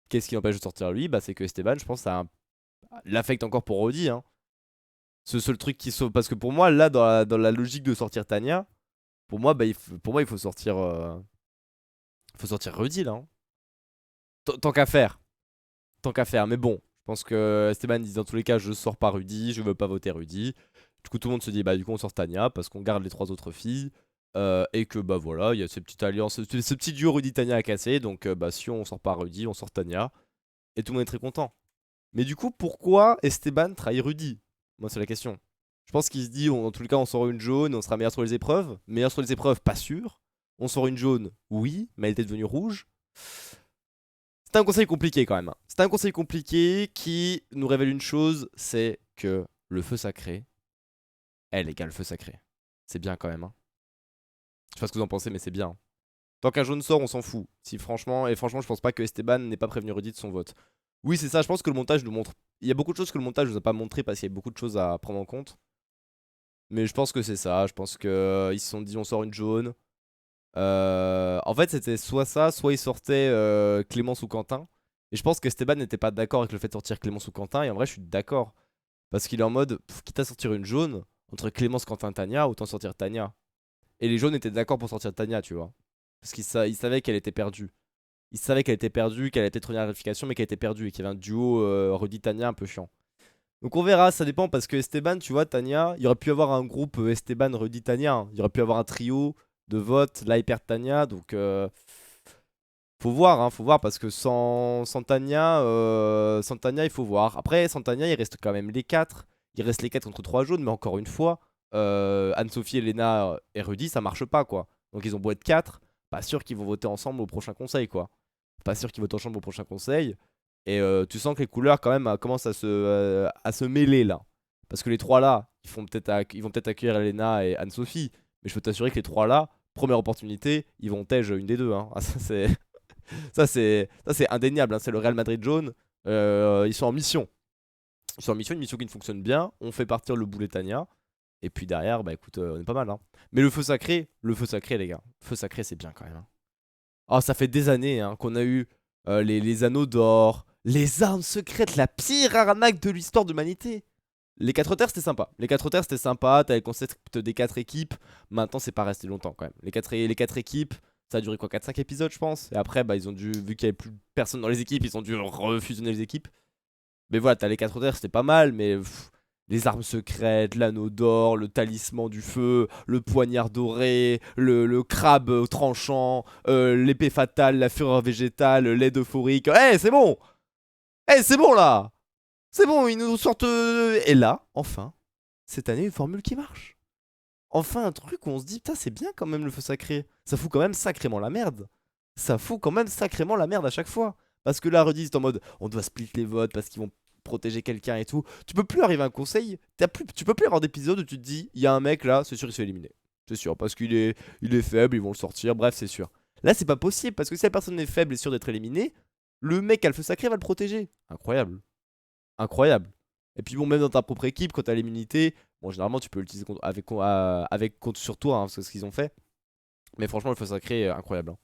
A: Qu'est-ce qui l'empêche de sortir lui? Bah, c'est que Esteban, je pense, ça l'affecte encore pour Rodi. Hein. Ce seul truc qui sauve. Parce que pour moi, là, dans la logique de sortir Tania, pour moi, bah, il faut sortir. Faut sortir Rudy là. Hein. Tant qu'à faire. Tant qu'à faire. Mais bon, je pense que Esteban dit dans tous les cas, je sors pas Rudy, je veux pas voter Rudy. Du coup, tout le monde se dit, bah, du coup, on sort Tania parce qu'on garde les 3 autres filles. Et que, bah voilà, il y a cette petite alliance, ce petit duo Rudy-Tania à casser. Donc, bah, si on sort pas Rudy, on sort Tania. Et tout le monde est très content. Mais du coup, pourquoi Esteban trahit Rudy? Moi, c'est la question. Je pense qu'il se dit, en tous les cas, on sort une jaune, on sera meilleur sur les épreuves. Meilleur sur les épreuves, pas sûr. On sort une jaune, oui, mais elle était devenue rouge. C'est un conseil compliqué quand même. Hein. C'est un conseil compliqué qui nous révèle une chose, c'est que le feu sacré, les gars, le feu sacré, c'est bien quand même. Hein. Je sais pas ce que vous en pensez, mais c'est bien. Hein. Tant qu'un jaune sort, on s'en fout. Si franchement, et franchement, je pense pas que Esteban n'ait pas prévenu Rudy de son vote. Oui, c'est ça, je pense que le montage nous montre. Il y a beaucoup de choses que le montage nous a pas montré parce qu'il y a beaucoup de choses à prendre en compte. Mais je pense que c'est ça. Je pense que ils se sont dit on sort une jaune. En fait, c'était soit ça, soit ils sortaient Clémence ou Quentin. Et je pense que Esteban n'était pas d'accord avec le fait de sortir Clémence ou Quentin. Et en vrai, je suis d'accord. Parce qu'il est en mode, quitte à sortir une jaune, entre Clémence, Quentin, Tania, autant sortir Tania. Et les jaunes étaient d'accord pour sortir Tania, tu vois. Parce qu'ils savaient qu'elle était perdue. Ils savaient qu'elle était perdue, qu'elle était première vérification, mais qu'elle était perdue. Et qu'il y avait un duo Rudy-Tania un peu chiant. Donc on verra, ça dépend. Parce que Esteban, tu vois, Tania, il y aurait pu avoir un groupe Esteban, Rudy-Tania. Hein. Il y aurait pu avoir un trio de vote, là il perd Tania, donc faut voir parce que sans Tania, il faut voir. Après, sans Tania, il reste quand même les 4. Il reste les 4 contre 3 jaunes, mais encore une fois, Anne-Sophie, Elena et Rudy, ça marche pas quoi. Donc ils ont beau être 4, pas sûr qu'ils vont voter ensemble au prochain conseil quoi. Pas sûr qu'ils votent ensemble au prochain conseil. Et tu sens que les couleurs quand même commencent à se mêler là. Parce que les 3 là, ils vont peut-être accueillir Elena et Anne-Sophie. Mais je peux t'assurer que les 3 là, première opportunité, ils vont tège une des deux. Hein. Ah, ça c'est indéniable. Hein. C'est le Real Madrid jaune. Ils sont en mission. Ils sont en mission, une mission qui ne fonctionne bien. On fait partir le boulet Tania. Et puis derrière, bah écoute, on est pas mal. Hein. Mais le feu sacré, les gars. Le feu sacré, c'est bien quand même. Hein. Oh, ça fait des années hein, qu'on a eu les anneaux d'or, les armes secrètes, la pire arnaque de l'histoire de l'humanité. Les 4 terres c'était sympa. Les 4 terres c'était sympa. T'avais le concept des 4 équipes. Maintenant c'est pas resté longtemps quand même. Les 4 équipes, ça a duré quoi 4-5 épisodes je pense. Et après bah ils ont dû, vu qu'il y avait plus personne dans les équipes, ils ont dû refusionner les équipes. Mais voilà, t'as les 4 terres c'était pas mal. Mais les armes secrètes, l'anneau d'or, le talisman du feu, le poignard doré, le crabe tranchant, l'épée fatale, la fureur végétale, l'aide euphorique. Eh c'est bon. Eh c'est bon là. C'est bon, ils nous sortent. Et là, enfin, cette année, une formule qui marche. Enfin, un truc où on se dit, putain, c'est bien quand même le feu sacré. Ça fout quand même sacrément la merde. Ça fout quand même sacrément la merde à chaque fois. Parce que là, redis, c'est en mode, on doit split les votes parce qu'ils vont protéger quelqu'un et tout. Tu peux plus arriver à un conseil. Tu peux plus avoir d'épisode où tu te dis, il y a un mec là, c'est sûr, il se fait éliminer. C'est sûr, parce il est faible, ils vont le sortir. Bref, c'est sûr. Là, c'est pas possible parce que si la personne est faible et sûre d'être éliminée, le mec qui a le feu sacré va le protéger. Incroyable. Incroyable. Et puis bon, même dans ta propre équipe, quand t'as l'immunité, bon, généralement tu peux l'utiliser contre sur toi, hein, c'est ce qu'ils ont fait. Mais franchement, le feu sacré, incroyable. Hein.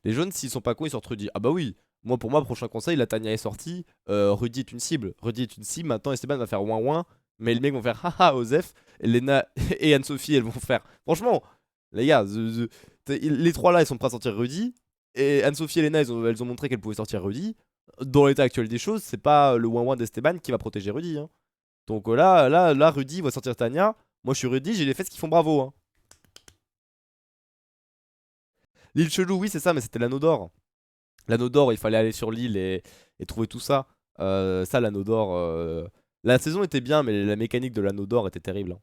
A: Les jaunes, s'ils sont pas cons, ils sortent Rudy. Ah bah oui, moi pour moi, prochain conseil, la Tania est sortie. Rudy est une cible. Rudy est une cible. Maintenant, Esteban va faire ouin ouin. Mais les mecs vont faire haha, Osef. Et Lena et Anne-Sophie, elles vont faire. Franchement, les gars, les 3 là, ils sont prêts à sortir Rudy. Et Anne-Sophie et Lena, elles ont montré qu'elles pouvaient sortir Rudy. Dans l'état actuel des choses, c'est pas le ouin-ouin d'Esteban qui va protéger Rudy. Hein. Donc là, Rudy va sortir Tania. Moi, je suis Rudy, j'ai les fesses qui font bravo. Hein. L'île chelou, oui, c'est ça, mais c'était l'anneau d'or. L'anneau d'or, il fallait aller sur l'île et trouver tout ça. Ça, l'anneau d'or. La saison était bien, mais la mécanique de l'anneau d'or était terrible, hein.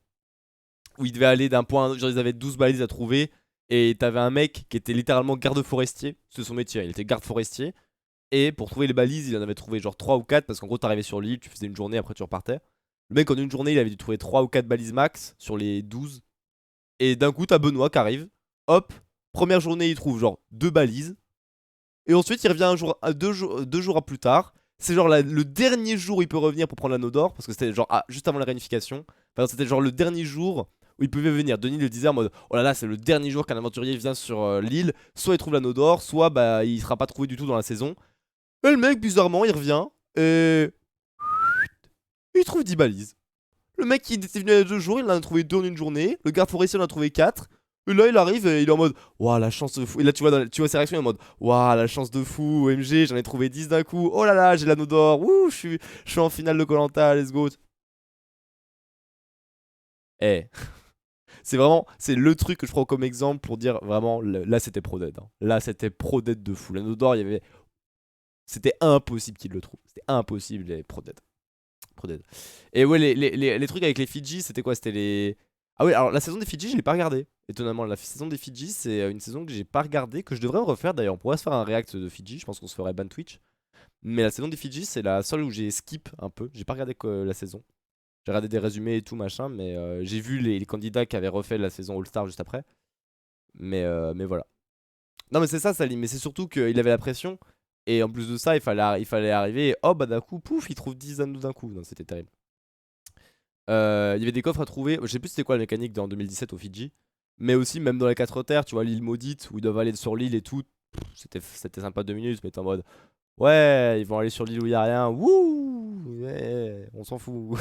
A: Où ils devaient aller d'un point à un autre, genre ils avaient 12 balises à trouver. Et t'avais un mec qui était littéralement garde forestier. C'est son métier, il était garde forestier. Et pour trouver les balises, il en avait trouvé genre 3 ou 4. Parce qu'en gros, t'arrivais sur l'île, tu faisais une journée, après tu repartais. Le mec, en une journée, il avait dû trouver 3 ou 4 balises max sur les 12. Et d'un coup, t'as Benoît qui arrive. Hop, première journée, il trouve genre 2 balises. Et ensuite, il revient deux jours plus tard. C'est genre le dernier jour où il peut revenir pour prendre l'anneau d'or. Parce que c'était genre juste avant la réunification. Enfin, c'était genre le dernier jour où il pouvait venir. Denis le disait en mode oh là là, c'est le dernier jour qu'un aventurier vient sur l'île. Soit il trouve l'anneau d'or, soit bah il sera pas trouvé du tout dans la saison. Et le mec, bizarrement, il revient. Et il trouve 10 balises. Le mec qui était venu il y a 2 jours, il en a trouvé 2 en une journée. Le garde forestier en a trouvé 4. Et là, il arrive et il est en mode waouh, la chance de fou. Et là, tu vois ses réactions, il est en mode waouh, la chance de fou. OMG, j'en ai trouvé 10 d'un coup. Oh là là, j'ai l'anneau d'or. Ouh, je suis en finale de koh, let's go. Eh, c'est vraiment, c'est le truc que je prends comme exemple pour dire vraiment, là, c'était pro dead, hein. Là, c'était pro dead de fou. L'anneau d'or, il y avait. C'était impossible qu'il le trouve. C'était impossible, il avait pro dead. Pro dead. Et ouais, les trucs avec les Fidji, c'était quoi? C'était les. Ah oui, alors la saison des Fidji, je l'ai pas regardé. Étonnamment, la saison des Fidji, c'est une saison que j'ai pas regardée, que je devrais me refaire d'ailleurs. On pourrait se faire un react de Fidji, je pense qu'on se ferait ban Twitch. Mais la saison des Fidji, c'est la seule où j'ai skip un peu. J'ai pas regardé la saison. J'ai regardé des résumés et tout machin, mais j'ai vu les candidats qui avaient refait la saison All-Star juste après. Mais voilà. Non, mais c'est ça, Salim. Mais c'est surtout qu'il avait la pression. Et en plus de ça, il fallait arriver. Et oh, bah d'un coup, pouf, il trouve 10 anneaux d'un coup. Non, c'était terrible. Il y avait des coffres à trouver. Je sais plus c'était quoi la mécanique en 2017 au Fidji. Mais aussi, même dans les 4 terres, tu vois, l'île maudite où ils doivent aller sur l'île et tout. C'était sympa 2 minutes, mais t'es en mode ouais, ils vont aller sur l'île où il y a rien. Wouh, ouais, on s'en fout.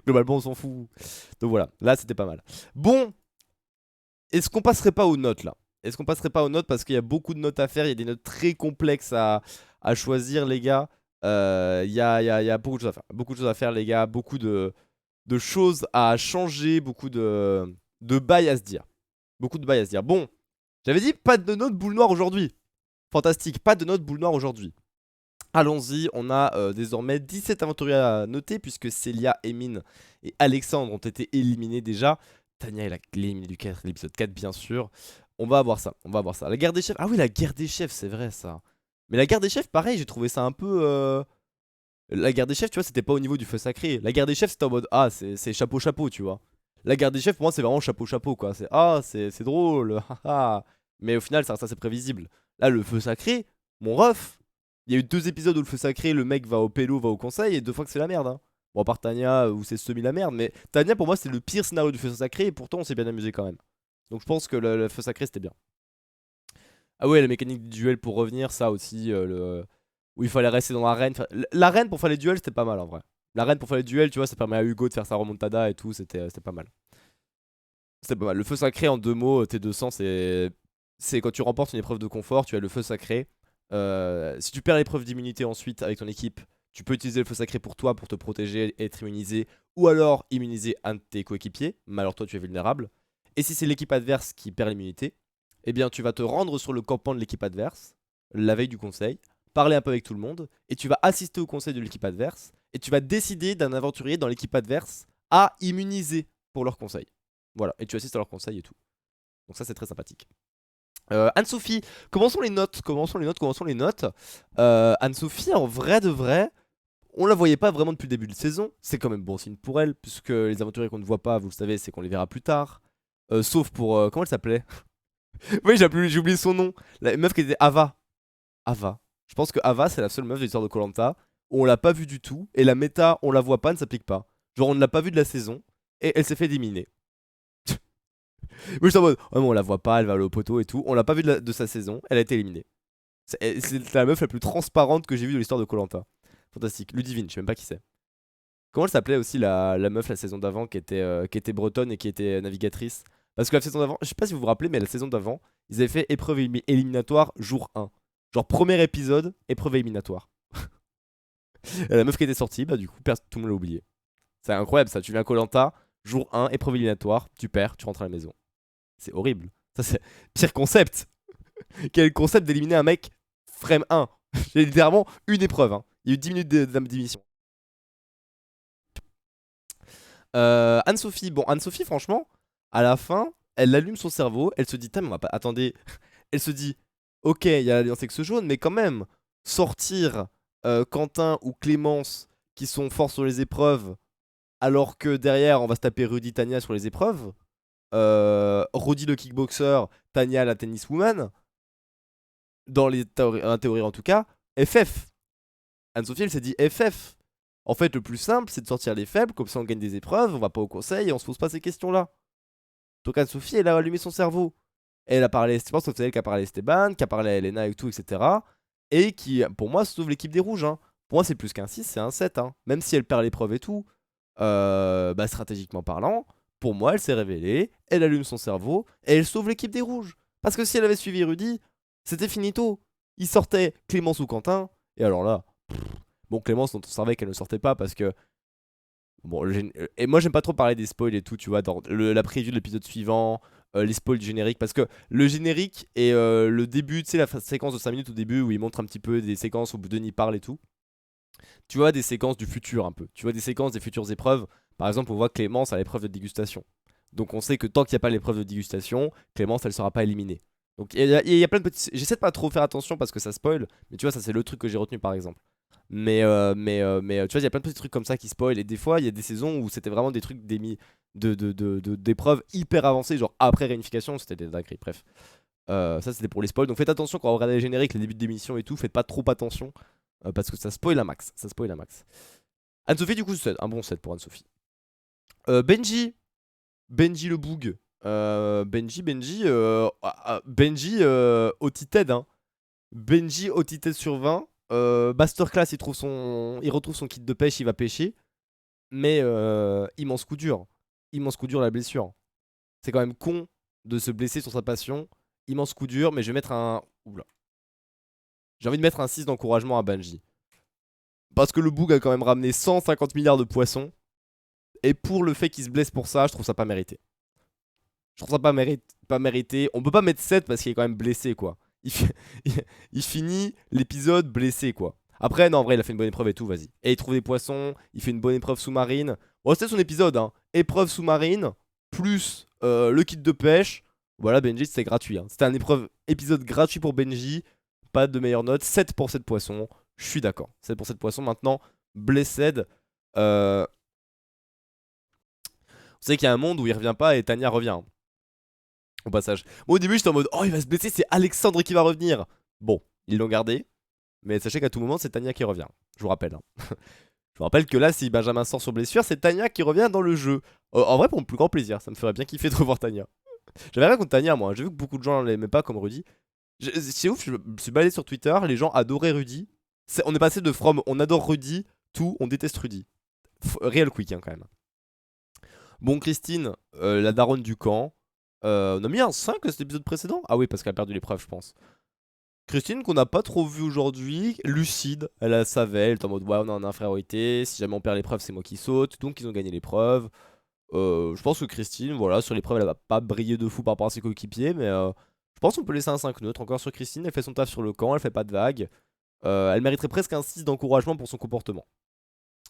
A: Globalement, on s'en fout. Donc voilà, là c'était pas mal. Bon, est-ce qu'on passerait pas aux notes là? Est-ce qu'on passerait pas aux notes parce qu'il y a beaucoup de notes à faire, il y a des notes très complexes à choisir, les gars. Il y a beaucoup de choses à faire. Beaucoup de choses à faire, les gars. Beaucoup de choses à changer, beaucoup de bails à se dire. Beaucoup de bails à se dire. Bon, j'avais dit pas de note boule noire aujourd'hui. Fantastique, pas de note boule noire aujourd'hui. Allons-y, on a désormais 17 aventuriers à noter puisque Célia, Emine et Alexandre ont été éliminés déjà. Tania est éliminée du l'épisode 4 bien sûr. On va avoir ça, on va avoir ça. La guerre des chefs, ah oui la guerre des chefs c'est vrai ça. Mais la guerre des chefs pareil j'ai trouvé ça un peu... La guerre des chefs tu vois c'était pas au niveau du feu sacré. La guerre des chefs c'était en mode ah c'est chapeau chapeau tu vois. La guerre des chefs pour moi c'est vraiment chapeau chapeau quoi. C'est ah c'est drôle, haha. Mais au final ça c'est prévisible. Là le feu sacré, mon ref. Il y a eu 2 épisodes où le feu sacré, le mec va au pélo, va au conseil, et 2 fois que c'est la merde, hein. Bon, à part Tania, où c'est semi la merde, mais Tania, pour moi, c'est le pire scénario du feu sacré, et pourtant, on s'est bien amusé quand même. Donc, je pense que le feu sacré, c'était bien. Ah ouais, la mécanique du duel pour revenir, ça aussi, où il fallait rester dans l'arène. L'arène pour faire les duels, c'était pas mal en vrai. L'arène pour faire les duels, tu vois, ça permet à Hugo de faire sa remontada et tout, c'était pas mal. C'était pas mal. Le feu sacré, en 2 mots, T200, c'est quand tu remportes une épreuve de confort, tu as le feu sacré. Si tu perds l'épreuve d'immunité ensuite avec ton équipe, tu peux utiliser le feu sacré pour toi, pour te protéger et être immunisé, ou alors immuniser un de tes coéquipiers, mais alors toi tu es vulnérable. Et si c'est l'équipe adverse qui perd l'immunité, eh bien tu vas te rendre sur le campement de l'équipe adverse, la veille du conseil, parler un peu avec tout le monde, et tu vas assister au conseil de l'équipe adverse, et tu vas décider d'un aventurier dans l'équipe adverse à immuniser pour leur conseil. Voilà, et tu assistes à leur conseil et tout. Donc ça c'est très sympathique. Anne-Sophie, commençons les notes. Anne-Sophie, en vrai de vrai, on la voyait pas vraiment depuis le début de saison. C'est quand même bon signe pour elle, puisque les aventuriers qu'on ne voit pas, vous le savez, c'est qu'on les verra plus tard. Sauf pour. Comment elle s'appelait? Oui, j'ai oublié son nom. La meuf qui était Ava. Ava. Je pense que Ava, c'est la seule meuf de l'histoire de koh où on l'a pas vue du tout. Et la méta, on la voit pas, ne s'applique pas. Genre, on ne l'a pas vue de la saison. Et elle s'est fait éliminer. Moi je suis en mode, ouais, mais on la voit pas, elle va aller au poteau et tout. On l'a pas vu de sa saison, elle a été éliminée. C'est la meuf la plus transparente que j'ai vue de l'histoire de koh. Fantastique. Ludivine, je sais même pas qui c'est. Comment elle s'appelait aussi la meuf la saison d'avant qui était bretonne et qui était navigatrice? Parce que la saison d'avant, je sais pas si vous vous rappelez, mais la saison d'avant, ils avaient fait épreuve éliminatoire jour 1. Genre premier épisode, épreuve éliminatoire. Et la meuf qui était sortie, bah du coup, tout le monde l'a oublié. C'est incroyable ça, tu viens à koh, jour 1, épreuve éliminatoire, tu perds, tu rentres à la maison. C'est horrible. Ça, c'est pire concept. Quel concept d'éliminer un mec frame 1. J'ai littéralement une épreuve. Hein. Il y a eu 10 minutes d'émission. Anne-Sophie. Bon, Anne-Sophie, franchement, à la fin, elle allume son cerveau. Elle se dit, mais on va pas. Attendez. Elle se dit, ok, il y a l'Alliance X jaune, mais quand même, sortir Quentin ou Clémence qui sont forts sur les épreuves, alors que derrière, on va se taper Rudy, Tania sur les épreuves. Rudy le kickboxer, Tania la tenniswoman. Dans la théorie en tout cas, FF. Anne-Sophie, elle s'est dit FF. En fait, le plus simple, c'est de sortir les faibles, comme ça on gagne des épreuves, on va pas au conseil et on se pose pas ces questions-là. Donc Anne-Sophie, elle a allumé son cerveau. Elle a parlé, je pense que c'est elle qui a parlé à Esteban, qui a parlé à Elena et tout, etc. Et qui, pour moi, sauve l'équipe des rouges. Hein. Pour moi, c'est plus qu'un 6, c'est un 7. Hein. Même si elle perd l'épreuve et tout, stratégiquement parlant, pour moi, elle s'est révélée, elle allume son cerveau et elle sauve l'équipe des rouges. Parce que si elle avait suivi Rudy, c'était finito. Il sortait Clémence ou Quentin, et alors là, bon, Clémence, dont on savait qu'elle ne sortait pas parce que. Bon, et moi, j'aime pas trop parler des spoils et tout, tu vois, dans la preview de l'épisode suivant, les spoils du générique, parce que le générique et le début, tu sais, la séquence de 5 minutes au début où il montre un petit peu des séquences où Denis parle et tout. Tu vois des séquences du futur un peu. Tu vois des séquences des futures épreuves. Par exemple, on voit Clémence à l'épreuve de dégustation. Donc on sait que tant qu'il n'y a pas l'épreuve de dégustation, Clémence, elle sera pas éliminée. Donc il y a plein de petits. J'essaie de pas trop faire attention parce que ça spoil. Mais tu vois, ça c'est le truc que j'ai retenu par exemple. Mais tu vois, il y a plein de petits trucs comme ça qui spoil. Et des fois, il y a des saisons où c'était vraiment des trucs d'épreuves hyper avancées. Genre après réunification, c'était des dingueries. Bref. Ça c'était pour les spoils. Donc faites attention quand vous regardez les génériques, les débuts d'émission et tout. Faites pas trop attention. Parce que ça spoil à max. Ça spoil à max. Anne-Sophie, du coup, un bon 7 pour Anne-Sophie. Benji. Benji le boug. Benji Otited. Hein. Benji Otited sur 20. Masterclass, il retrouve son kit de pêche, il va pêcher. Mais immense coup dur. Immense coup dur la blessure. C'est quand même con de se blesser sur sa passion. Immense coup dur, mais je vais mettre un. Oula. J'ai envie de mettre un 6 d'encouragement à Benji. Parce que le boug a quand même ramené 150 milliards de poissons. Et pour le fait qu'il se blesse pour ça, je trouve ça pas mérité. Je trouve ça pas mérité. On peut pas mettre 7 parce qu'il est quand même blessé, quoi. Il finit l'épisode blessé, quoi. Après, non, en vrai, il a fait une bonne épreuve et tout, vas-y. Et il trouve des poissons, il fait une bonne épreuve sous-marine. Bon, c'était son épisode, hein. Épreuve sous-marine, plus le kit de pêche. Voilà, Benji, c'était gratuit. Hein. C'était un épisode gratuit pour Benji. Pas de meilleure note. 7 pour 7 poissons. Je suis d'accord. 7 pour 7 poissons. Maintenant, Blessed. Vous savez qu'il y a un monde où il revient pas et Tania revient. Hein. Au passage. Moi au début j'étais en mode oh il va se blesser, c'est Alexandre qui va revenir. Bon, ils l'ont gardé. Mais sachez qu'à tout moment c'est Tania qui revient. Je vous rappelle. Hein. Je vous rappelle que là si Benjamin sort sur blessure, c'est Tania qui revient dans le jeu. En vrai pour mon plus grand plaisir, ça me ferait bien kiffer de revoir Tania. J'avais rien contre Tania moi, j'ai vu que beaucoup de gens l'aimaient pas comme Rudy. C'est ouf, je me suis baladé sur Twitter, les gens adoraient Rudy. On est passé de from on adore Rudy to on déteste Rudy. Real quick hein, quand même. Bon Christine, la daronne du camp. On a mis un 5 à cet épisode précédent. Ah oui, parce qu'elle a perdu l'épreuve, je pense. Christine, qu'on n'a pas trop vu aujourd'hui, lucide, elle savait, elle est en mode ouais, on est en infériorité, si jamais on perd l'épreuve, c'est moi qui saute, donc ils ont gagné l'épreuve. Je pense que Christine, voilà, sur l'épreuve, elle va pas briller de fou par rapport à ses coéquipiers, mais je pense qu'on peut laisser un 5 neutre encore sur Christine, elle fait son taf sur le camp, elle fait pas de vagues. Elle mériterait presque un 6 d'encouragement pour son comportement.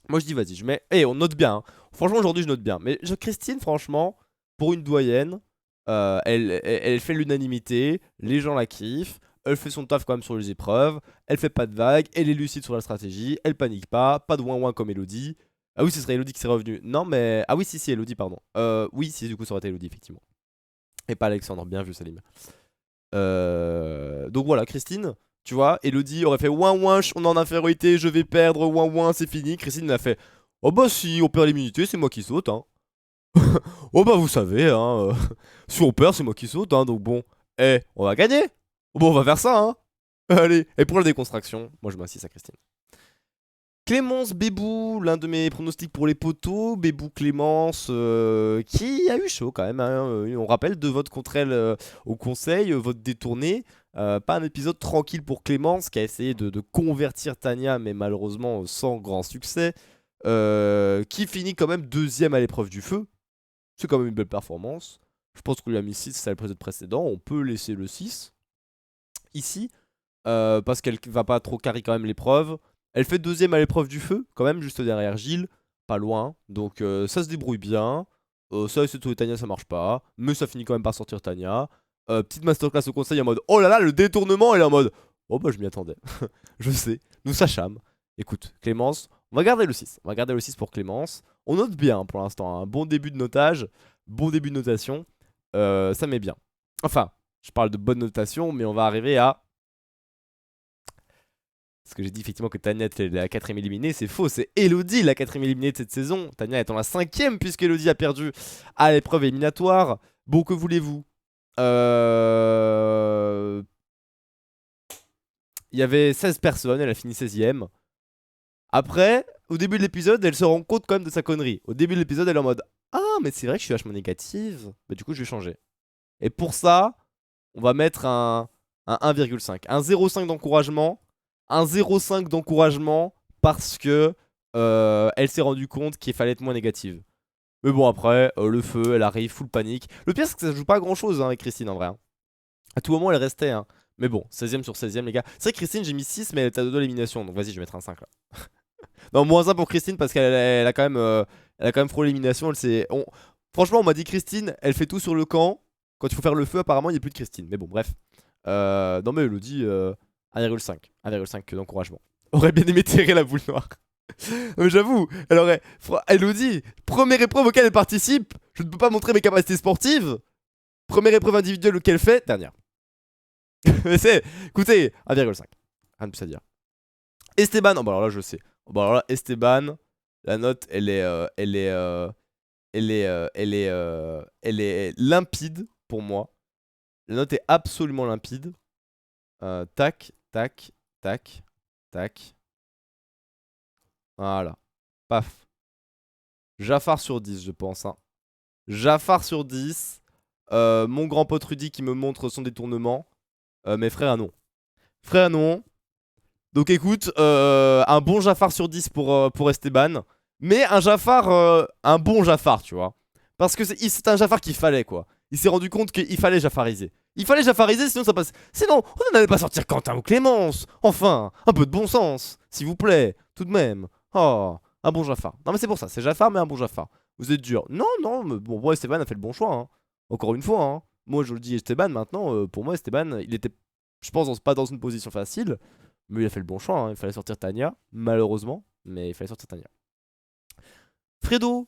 A: Moi je dis vas-y, je mets. On note bien. Hein. Franchement, aujourd'hui je note bien. Mais Christine, franchement, pour une doyenne, elle fait l'unanimité, les gens la kiffent, elle fait son taf quand même sur les épreuves, elle fait pas de vagues, elle est lucide sur la stratégie, elle panique pas de ouin-ouin comme Elodie. Ah oui, ce serait Elodie qui serait revenue. Non, mais. Ah oui, si, Elodie, pardon. Oui, si, du coup, ça aurait été Elodie, effectivement. Et pas Alexandre, bien vu, Salim. Donc voilà, Christine, tu vois, Elodie aurait fait ouin ouin, on est en infériorité, je vais perdre, ouin ouin, c'est fini. Christine a fait oh bah si on perd l'immunité, c'est moi qui saute, hein. Oh bah vous savez, hein, si on perd, c'est moi qui saute, hein, donc bon, on va gagner. Bon, on va faire ça, hein. Allez, et pour la déconstruction, moi je m'insiste à Christine. Clémence Bébou, l'un de mes pronostics pour les poteaux. Bébou Clémence, qui a eu chaud quand même. Hein. On rappelle de vote contre elle au conseil, vote détourné. Pas un épisode tranquille pour Clémence qui a essayé de convertir Tania, mais malheureusement sans grand succès. Qui finit quand même deuxième à l'épreuve du feu. C'est quand même une belle performance. Je pense qu'on lui a mis 6, c'est l'épisode précédent. On peut laisser le 6. Ici, parce qu'elle va pas trop carry quand même l'épreuve. Elle fait deuxième à l'épreuve du feu, quand même, juste derrière Gilles, pas loin. Donc ça se débrouille bien. Ça, c'est tout, Tania, ça marche pas. Mais ça finit quand même par sortir Tania. Petite masterclass au conseil en mode oh là là, le détournement. Elle est en mode oh bah je m'y attendais. Je sais, nous sachâmes. Écoute, Clémence, on va garder le 6. On va garder le 6 pour Clémence. On note bien pour l'instant. Un bon début de notage, bon début de notation. Ça met bien. Enfin, je parle de bonne notation, mais on va arriver à. Parce que j'ai dit effectivement que Tania était la 4ème éliminée, c'est faux, c'est Elodie la 4ème éliminée de cette saison. Tania étant la 5ème puisque Elodie a perdu à l'épreuve éliminatoire. Bon, que voulez-vous? Il y avait 16 personnes, elle a fini 16ème. Après, au début de l'épisode, elle se rend compte quand même de sa connerie. Au début de l'épisode, elle est en mode ah, mais c'est vrai que je suis vachement négative. Bah, du coup, je vais changer. Et pour ça, on va mettre un 1,5. Un 0,5 d'encouragement. Un 0,5 d'encouragement parce que elle s'est rendue compte qu'il fallait être moins négative. Mais bon, après, le feu, elle arrive, full panique. Le pire, c'est que ça joue pas à grand chose avec Christine en vrai. Hein. À tout moment, elle restait. Hein. Mais bon, 16ème sur 16ème, les gars. C'est vrai que Christine, j'ai mis 6, mais elle est à 2 doigts d'élimination. Donc vas-y, je vais mettre un 5 là. Non, moins 1 pour Christine parce qu'elle a quand même, elle a quand même frôlé l'élimination. Franchement, on m'a dit Christine, elle fait tout sur le camp. Quand il faut faire le feu, apparemment, il n'y a plus de Christine. Mais bon, bref. Non, mais Elodie, 1,5. 1,5 d'encouragement. Aurait bien aimé tirer la boule noire. Mais j'avoue, Elodie, première épreuve auquel elle participe. Je ne peux pas montrer mes capacités sportives. Première épreuve individuelle auquel elle fait. Dernière. Mais écoutez, 1,5. Rien de plus à dire. Esteban, oh bah alors là je sais. Oh bah alors là, Esteban, la note elle est limpide pour moi. La note est absolument limpide. Tac, tac, tac, tac. Voilà. Paf. Jafar sur 10, je pense. Hein. Jafar sur 10. Mon grand pote Rudy qui me montre son détournement. Mais frère, non. Frère, non. Donc écoute, un bon Jafar sur 10 pour Esteban. Mais un bon Jafar, tu vois. Parce que c'est un Jafar qu'il fallait, quoi. Il s'est rendu compte qu'il fallait Jafariser. Il fallait Jafariser, sinon ça passe. Sinon, on n'allait pas sortir Quentin ou Clémence. Enfin, un peu de bon sens, s'il vous plaît, tout de même. Oh, un bon Jafar. Non mais c'est pour ça, c'est Jafar mais un bon Jafar. Vous êtes dur. Non, non, mais bon, moi Esteban a fait le bon choix. Hein. Encore une fois, hein. Moi je le dis Esteban maintenant, pour moi Esteban, il était, je pense, pas dans une position facile. Mais il a fait le bon choix, hein. Il fallait sortir Tania, malheureusement, mais il fallait sortir Tania. Fredo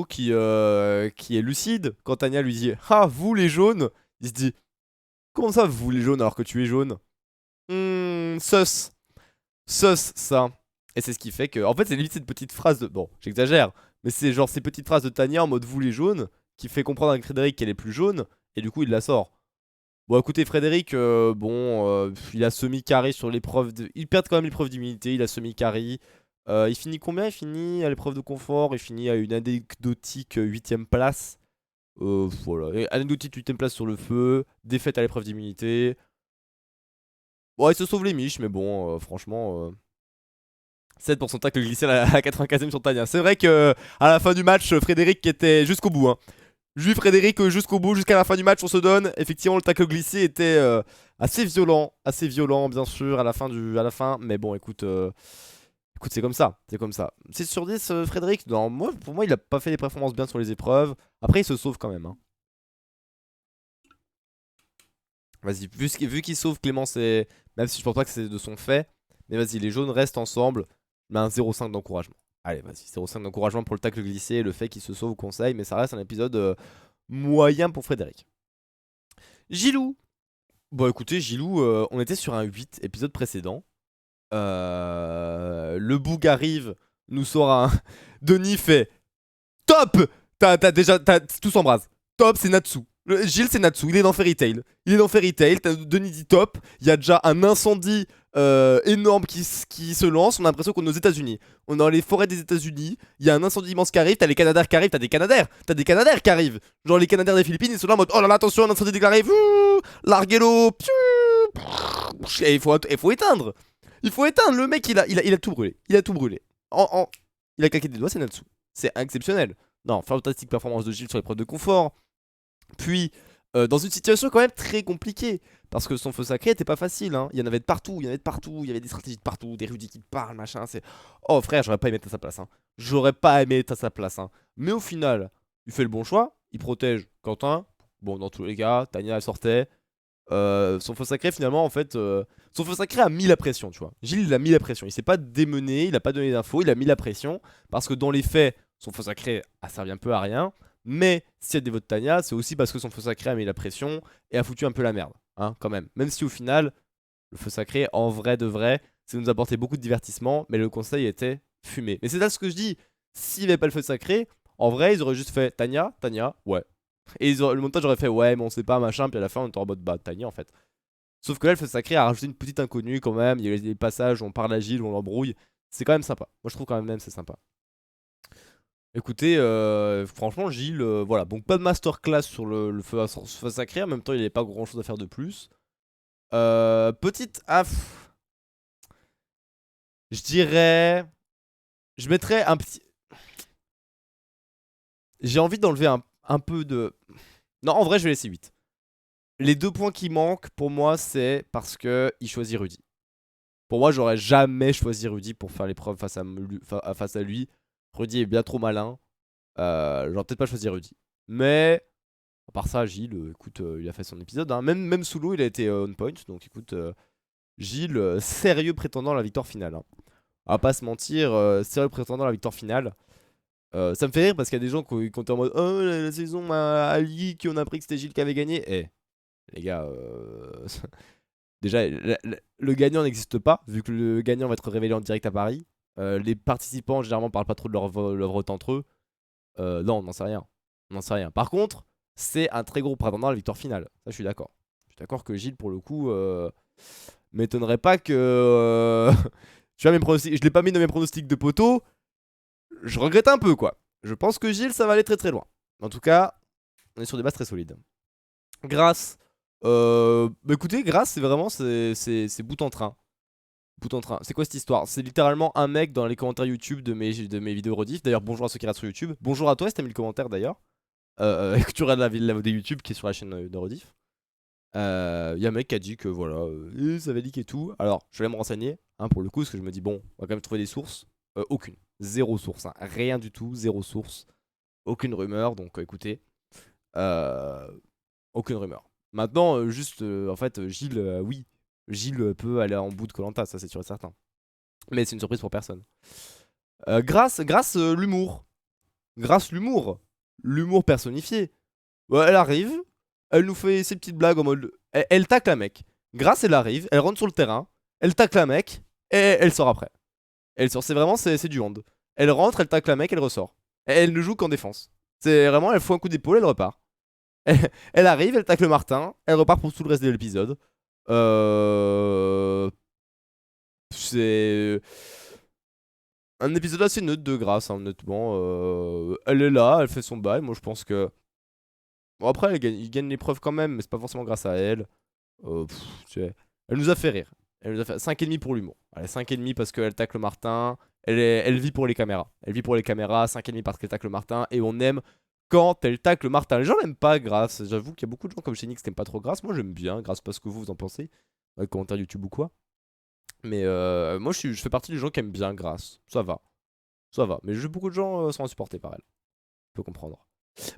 A: qui est lucide quand Tania lui dit ah, vous les jaunes. Il se dit comment ça, vous les jaunes alors que tu es jaune? Sus. Sus, ça. Et c'est ce qui fait que. En fait, c'est limite cette petite phrase de. Bon, j'exagère, mais c'est genre ces petites phrases de Tania en mode vous les jaunes qui fait comprendre à Frédéric qu'elle est plus jaune, et du coup, il la sort. Bon, écoutez, Frédéric, il a semi-carré sur l'épreuve. Il perd quand même l'épreuve d'immunité, il a semi-carré. Il finit combien? Il finit à l'épreuve de confort, il finit à une anecdotique 8ème place. Voilà, et anecdotique 8ème place sur le feu, défaite à l'épreuve d'immunité. Ouais, il se sauve les miches, mais bon, franchement. 7% tacle glissé à la 95ème sur Tania. C'est vrai que à la fin du match, Frédéric était jusqu'au bout. Hein. Juif Frédéric jusqu'au bout, jusqu'à la fin du match, on se donne. Effectivement, le tacle glissé était assez violent, bien sûr, à la fin. Mais bon, écoute, c'est comme ça, c'est comme ça. 6 sur 10, Frédéric, non, pour moi, il a pas fait des performances bien sur les épreuves. Après, il se sauve quand même. Hein. Vas-y, vu qu'il sauve Clémence, même si je pense pas que c'est de son fait, mais vas-y, les jaunes restent ensemble, mais un 0,5 d'encouragement. Allez, vas-y, 0,5 d'encouragement pour le tacle glissé et le fait qu'il se sauve au conseil, mais ça reste un épisode moyen pour Frédéric. Gilou. Bon, écoutez, Gilou, on était sur un 8, épisode précédent. Le boug arrive, nous sort un. Denis fait top. Tout s'embrase. Top, c'est Natsu. Gilles, c'est Natsu, il est dans Fairy Tail. Denis dit top. Il y a déjà un incendie énorme qui se lance. On a l'impression qu'on est aux États-Unis. On est dans les forêts des États-Unis. Il y a un incendie immense qui arrive. T'as les Canadaires qui arrivent. T'as des Canadaires qui arrivent. Genre les Canadaires des Philippines, ils sont là en mode oh là là, attention, un incendie déclaré. Larguez-l'eau. Et il faut éteindre. Il faut éteindre. Le mec, il a tout brûlé. Il a tout brûlé. Il a claqué des doigts, c'est Natsu. C'est exceptionnel. Non, fantastique performance de Gilles sur l'épreuve de confort. Puis, dans une situation quand même très compliquée. Parce que son feu sacré était pas facile, hein. Il y en avait de partout, il y en avait de partout, il y avait des stratégies de partout, des Rudy qui te parlent, machin. C'est. Oh frère, j'aurais pas aimé être à sa place, hein. J'aurais pas aimé être à sa place, hein. Mais au final, il fait le bon choix, il protège Quentin. Bon, dans tous les cas, Tanya elle sortait. Son feu sacré finalement en fait son feu sacré a mis la pression, tu vois. Gilles il a mis la pression, il s'est pas démené, il a pas donné d'infos, il a mis la pression parce que dans les faits son feu sacré a servi un peu à rien. Mais s'il y a des votes Tanya, c'est aussi parce que son feu sacré a mis la pression et a foutu un peu la merde, hein, quand même. Même si au final le feu sacré en vrai de vrai ça nous apportait beaucoup de divertissement, mais le conseil était fumé. Mais c'est là ce que je dis, s'il n'y avait pas le feu sacré, en vrai ils auraient juste fait Tanya, Tanya, ouais. Et le montage aurait fait ouais mais on sait pas machin, puis à la fin on était en mode bah Tanya en fait. Sauf que là le feu sacré a rajouté une petite inconnue quand même, il y a des passages où on parle à Gilles, où on l'embrouille, c'est quand même sympa. Moi je trouve quand même c'est sympa. Écoutez, franchement Gilles, voilà, bon pas de masterclass sur le feu sacré, en même temps il n'y avait pas grand chose à faire de plus. Petite je dirais, je mettrais un petit, j'ai envie d'enlever un peu de, non en vrai je vais laisser 8. Les deux points qui manquent pour moi, c'est parce que il choisit Rudy. Pour moi, j'aurais jamais choisi Rudy pour faire l'épreuve face à lui. Rudy est bien trop malin. J'aurais peut-être pas choisi Rudy. Mais, à part ça, Gilles, écoute, il a fait son épisode, hein. Même sous l'eau, il a été on point. Donc écoute, Gilles, sérieux prétendant à la victoire finale, hein. On va pas se mentir, sérieux prétendant à la victoire finale. Ça me fait rire parce qu'il y a des gens qui étaient en mode oh, la saison à leak, on a appris que c'était Gilles qui avait gagné. Eh, les gars, déjà, le gagnant n'existe pas, vu que le gagnant va être révélé en direct à Paris. Les participants, généralement, parlent pas trop de leur vote entre eux. Non, on n'en sait rien. On n'en sait rien. Par contre, c'est un très gros prétendant à la victoire finale. Ça, je suis d'accord. Je suis d'accord que Gilles, pour le coup, m'étonnerait pas que. Tu vois, mes pronostics, je l'ai pas mis dans mes pronostics de poteau. Je regrette un peu, quoi. Je pense que Gilles, ça va aller très très loin. En tout cas, on est sur des bases très solides. Grâce. Bah écoutez, Grâce, c'est vraiment c'est bout en train. Bout en train. C'est quoi cette histoire? C'est littéralement un mec dans les commentaires YouTube de mes vidéos rediff. D'ailleurs, bonjour à ceux qui regardent sur YouTube. Bonjour à toi si t'as mis le commentaire d'ailleurs. Et que tu regardes la vidéo YouTube qui est sur la chaîne de rediff. Y a un mec qui a dit que voilà, ça va leak et tout. Alors, je vais aller me renseigner, hein, pour le coup, parce que je me dis, bon, on va quand même trouver des sources. Aucune. Zéro source, hein. Rien du tout, zéro source. Aucune rumeur, donc écoutez. Aucune rumeur. Maintenant, juste, en fait, Gilles, oui. Gilles peut aller en bout de Koh-Lanta, ça c'est sûr et certain. Mais c'est une surprise pour personne. Grâce l'humour. Grâce l'humour. L'humour personnifié. Ouais, elle arrive, elle nous fait ses petites blagues en mode. Elle tacle un mec. Grâce, elle arrive, elle rentre sur le terrain, elle tacle un mec, et elle sort après. Elle sort, c'est vraiment, c'est du hand. Elle rentre, elle tacle un mec, elle ressort. Elle ne joue qu'en défense. C'est vraiment, elle fout un coup d'épaule, elle repart. Elle arrive, elle tacle Martin, elle repart pour tout le reste de l'épisode. C'est un épisode assez neutre de Grâce, hein, honnêtement. Elle est là, elle fait son bail. Moi, je pense que. Bon, après, il gagne l'épreuve quand même, mais c'est pas forcément grâce à elle. Elle nous a fait rire. Elle nous a fait 5,5 pour l'humour. Allez, 5,5 parce qu'elle tacle Martin. Elle vit pour les caméras. Elle vit pour les caméras, 5,5 parce qu'elle tacle Martin. Et on aime quand elle tacle Martin. Les gens l'aiment pas, Grâce. J'avoue qu'il y a beaucoup de gens comme chez Nix qui n'aiment pas trop Grâce. Moi, j'aime bien, Grâce, parce que vous en pensez. Dans les commentaires YouTube ou quoi. Mais moi, je fais partie des gens qui aiment bien Grâce. Ça va. Ça va. Mais beaucoup de gens sont insupportés par elle. Je peux comprendre.